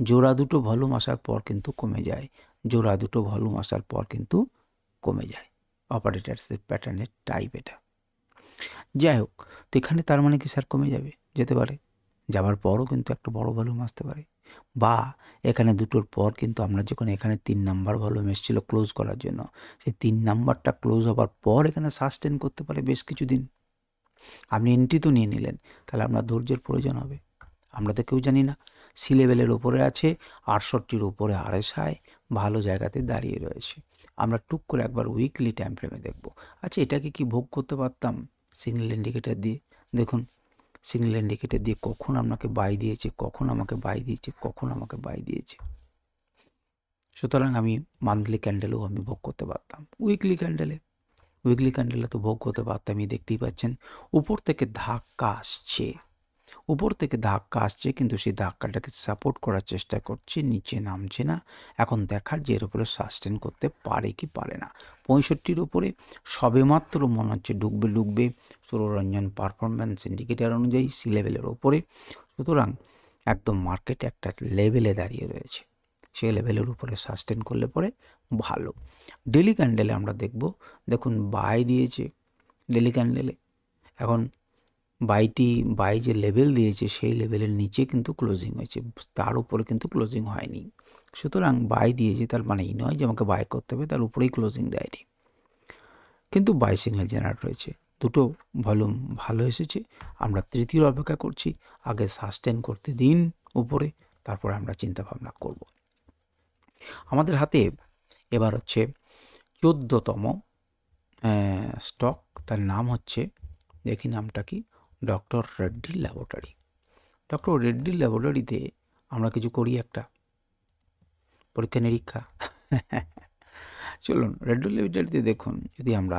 জোড়া দুটো ভলিউম আসার পর কিন্তু কমে যায়, জোড়া দুটো ভলিউম আসার পর কিন্তু কমে যায়। অপারেটার্সের প্যাটার্নের টাইপ এটা। যাই হোক, তো এখানে তার মানে কি স্যার কমে যেতে পারে, যাওয়ার পরও কিন্তু একটা বড় ভলিউম আসতে পারে। বা এখানে দুটোর পর কিন্তু আমরা যখন এখানে 3 নাম্বার ভলিউম এসেছিলো ক্লোজ করার জন্য, সেই 3 নাম্বারটা ক্লোজ হওয়ার পর এখানে সাস্টেন করতে পারে বেশ কিছুদিন। আপনি এন্ট্রি তো নিয়ে নিলেন, তাহলে আপনার ধৈর্যের প্রয়োজন হবে। আমরা তো কেউ জানি না। সি লেভেলের ওপরে আছে, 68-র উপরে RSI ভালো জায়গাতে দাঁড়িয়ে রয়েছে। আমরা টুক করে একবার উইকলি টাইম ফ্রেমে দেখব। আচ্ছা, এটাকে কি ভোগ করতে পারতাম সিগন্যাল ইন্ডিকেটর দিয়ে? দেখুন সিগন্যাল ইন্ডিকেটর দিয়ে কখন আপনাকে বাই দিয়েছে, কখন আমাকে বাই দিয়েছে। সুতরাং আমি মান্থলি ক্যান্ডেলেও আমি ভোগ করতে পারতাম। উইকলি ক্যান্ডেলে তো ভোগ করতে পারতামই। দেখতেই পাচ্ছেন উপর থেকে ধাক্কা আসছে, উপর থেকে ধাক্কা আসছে, কিন্তু সেই ধাক্কাটাকে সাপোর্ট করার চেষ্টা করছে, নিচে নামছে না। এখন দেখার যে এর উপরে সাস্টেন করতে পারে কি পারে না। 65-র উপরে সবেমাত্র মনে হচ্ছে ডুববে সৌররঞ্জন পারফরম্যান্স ইন্ডিকেটার অনুযায়ী সি লেভেলের ওপরে। সুতরাং একদম মার্কেট একটা লেভেলে দাঁড়িয়ে রয়েছে, সেই লেভেলের উপরে সাস্টেন করলে পরে ভালো। ডেলি ক্যান্ডেলে আমরা দেখুন বাই দিয়েছে ডেলি ক্যান্ডেলে। এখন বাই যে লেভেল দিয়েছে সেই লেভেলের নিচে কিন্তু ক্লোজিং হয়েছে, তার উপরে কিন্তু ক্লোজিং হয়নি। সুতরাং বাই দিয়েছে, তার মানে এই নয় যে আমাকে বাই করতে হবে, তার উপরেই ক্লোজিং দেয়নি, কিন্তু বাই সিগন্যাল জেনারেট হয়েছে। দুটো ভলিউম ভালো এসেছে। আমরা তৃতীয় অপেক্ষা করছি, আগে সাস্টেন করতে দিন উপরে, তারপরে আমরা চিন্তা ভাবনা করব। আমাদের হাতে এবার হচ্ছে 14তম স্টক, তার নাম হচ্ছে, দেখি নামটা কি, ডক্টর রেড্ডির ল্যাবরেটরি। ডক্টর রেড্ডির ল্যাবরেটরিতে আমরা কিছু করি, একটা পরীক্ষা নিরীক্ষা। চলুন রেড্ডির ল্যাবরেটরিতে দেখুন, যদি আমরা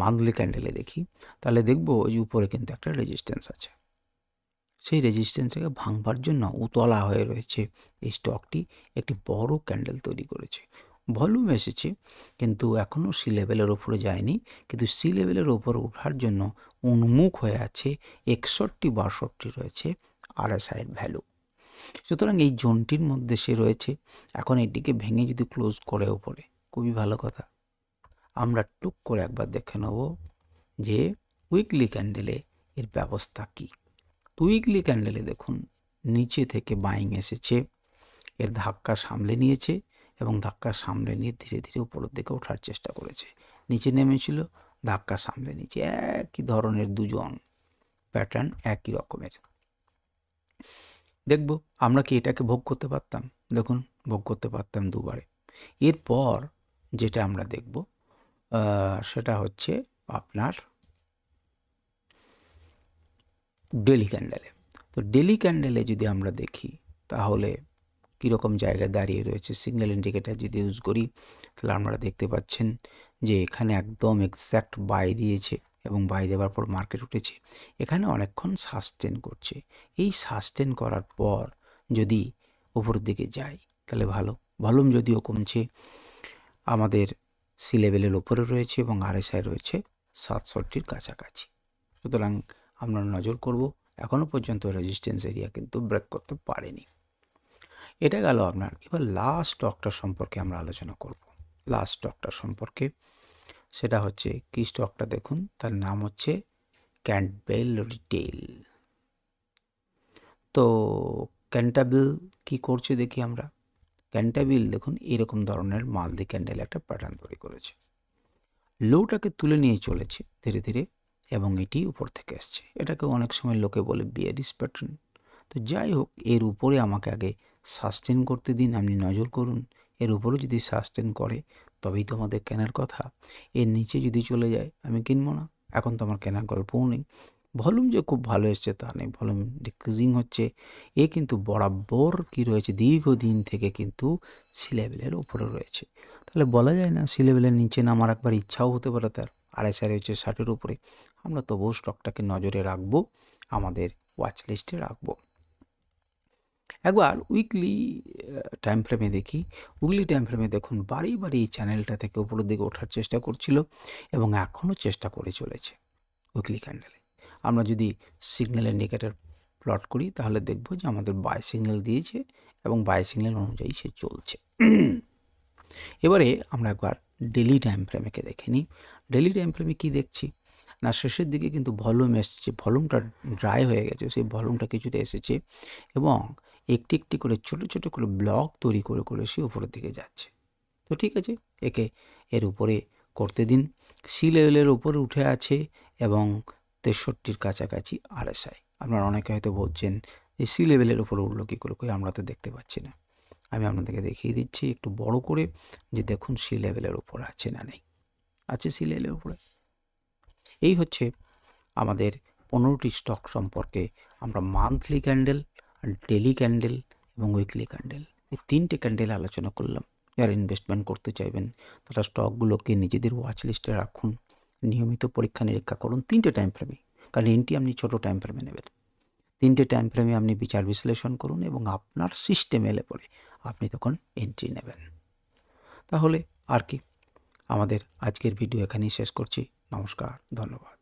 মান্থলি ক্যান্ডেলে দেখি তাহলে দেখবো যে উপরে কিন্তু একটা রেজিস্ট্যান্স আছে। সেই রেজিস্ট্যান্সকে ভাঙবার জন্য উতলা হয়ে রয়েছে এই স্টকটি, একটি বড় ক্যান্ডেল তৈরি করেছে। ভলিউম এসেছে, কিন্তু এখনও সি লেভেলের ওপরে যায়নি, কিন্তু সি লেভেলের ওপরে ওঠার জন্য উন্মুখ হয়ে আছে। 61-62 রয়েছে RSI ভ্যালু। সুতরাং এই জোনটির মধ্যে সে রয়েছে। এখন এটিকে ভেঙে যদি ক্লোজ করে ওপরে, খুবই ভালো কথা। আমরা টুক করে একবার দেখে নেব যে উইকলি ক্যান্ডেলে এর ব্যবস্থা কী। উইকলি ক্যান্ডেলে দেখুন নিচে থেকে বাইং এসেছে, এর ধাক্কা সামলে নিয়েছে এবং ধাক্কা সামলে নিয়ে ধীরে ধীরে উপরের দিকে ওঠার চেষ্টা করেছে। নিচে নেমেছিল, ধাক্কা সামলে নিচে, একই ধরনের দুজন প্যাটার্ন, একই রকমের। দেখব আমরা কি এটাকে ভোগ করতে পারতাম? দেখুন ভোগ করতে পারতাম দুবারে। এরপর যেটা আমরা দেখব সেটা হচ্ছে আপনার ডেলি ক্যান্ডেলে। তো ডেলি ক্যান্ডেলে যদি আমরা দেখি তাহলে কীরকম জায়গায় দাঁড়িয়ে রয়েছে, সিগন্যাল ইন্ডিকেটার যদি ইউজ করি তাহলে আমরা দেখতে পাচ্ছেন যে এখানে একদম এক্স্যাক্ট বাই দিয়েছে এবং বাই দেওয়ার পর মার্কেট উঠেছে। এখানে অনেকক্ষণ সাস্টেন করছে। এই সাস্টেন করার পর যদি উপরের দিকে যাই তাহলে ভালো। ভলিউম যদিও কমছে, আমাদের সি লেভেলের ওপরে রয়েছে এবং RSI রয়েছে 67-র কাছাকাছি। সুতরাং আমরা নজর করব। এখনও পর্যন্ত রেজিস্ট্যান্স এরিয়া কিন্তু ব্রেক করতে পারেনি। এটা গেল আপনার। এবার লাস্ট স্টকটা সম্পর্কে আমরা আলোচনা করব। লাস্ট স্টকটা সম্পর্কে সেটা হচ্ছে কি স্টকটা দেখুন, তার নাম হচ্ছে ক্যান্টাবেল রিটেল। তো ক্যান্টাবেল কি করছে দেখি আমরা। ক্যান্টাবেল দেখুন এরকম ধরনের মালদি ক্যান্ডেল একটা প্যাটার্ন তৈরি করেছে, লোটাকে তুলে নিয়ে চলেছে ধীরে ধীরে এবং এটি উপর থেকে আসছে। এটাকে অনেক সময় লোকে বলে বিয়ারিশ প্যাটার্ন। তো যাই হোক, এর উপরে আমাকে আগে সাস্টেন করতে দিন, আপনি নজর করুন। এর উপরে যদি সাস্টেন করে তবেই তো আমাদের কেনার কথা। এর নিচে যদি চলে যায় আমি কিনবো না, এখন তো আমার কেনার গল্পও নেই। ভলিউম যে খুব ভালো এসছে তা নেই, ভলিউম ডিক্রিজিং হচ্ছে। এ কিন্তু বরাবর কি রয়েছে, দীর্ঘদিন থেকে কিন্তু সি লেভেলের উপরে রয়েছে। তাহলে বলা যায় না সি লেভেলের নিচে নামার একবার ইচ্ছাও হতে পারে তার। RSI রয়েছে 60-এর উপরে। আমরা তবুও স্টকটাকে নজরে রাখবো, আমাদের ওয়াচ লিস্টে রাখবো। একবার উইকলি টাইম ফ্রেমে দেখি। উইকলি টাইম ফ্রেমে দেখুন বাড়ি এই চ্যানেলটা থেকে উপরের দিকে ওঠার চেষ্টা করছিল এবং এখনও চেষ্টা করে চলেছে উইকলি ক্যান্ডেলে। আমরা যদি সিগন্যাল ইন্ডিকেটর প্লট করি তাহলে দেখব যে আমাদের বাই সিগন্যাল দিয়েছে এবং বাই সিগন্যাল অনুযায়ী সে চলছে। এবারে আমরা একবার ডেলি টাইম ফ্রেমেকে দেখে নিই। ডেলি টাইম ফ্রেমে কী দেখছি না, শেষের দিকে কিন্তু ভলিউম এসেছে, ভলিউমটা ড্রাই হয়ে গেছে, সেই ভলিউমটা কিছুটা এসেছে এবং একটি একটি করে ছোটো ছোটো করে ব্লক তৈরি করে করে সে উপরের দিকে যাচ্ছে। তো ঠিক আছে, একে এর উপরে করতে দিন। সি লেভেলের উপরে উঠে আছে এবং 63-র কাছাকাছি RSI। আপনারা অনেকে হয়তো বলছেন যে সি লেভেলের উপরে উঠলো কী করে, আমরা তো দেখতে পাচ্ছি না। আমি আপনাদেরকে দেখিয়ে দিচ্ছি একটু বড় করে যে দেখুন সি লেভেলের উপরে আছে না নেই, আছে সি লেভেলের উপরে। এই হচ্ছে আমাদের 15টি স্টক সম্পর্কে আমরা মান্থলি ক্যান্ডেল, ডেলি ক্যান্ডেল এবং উইকলি ক্যান্ডেল, এই 3টে ক্যান্ডেল আলোচনা করলাম। যারা ইনভেস্টমেন্ট করতে চাইবেন তারা স্টকগুলোকে নিজেদের ওয়াচ লিস্টে রাখুন, নিয়মিত পরীক্ষা নিরীক্ষা করুন 3টে টাইম ফ্রেমে, কারণ এনটি আপনি ছোটো টাইম ফ্রেমে নেবেন। 3টে টাইম ফ্রেমে আপনি বিচার বিশ্লেষণ করুন এবং আপনার সিস্টেম এলে পরে আপনি তখন এন্ট্রি নেবেন। তাহলে আর কি, আমাদের আজকের ভিডিও এখানেই শেষ করছি। নমস্কার, ধন্যবাদ।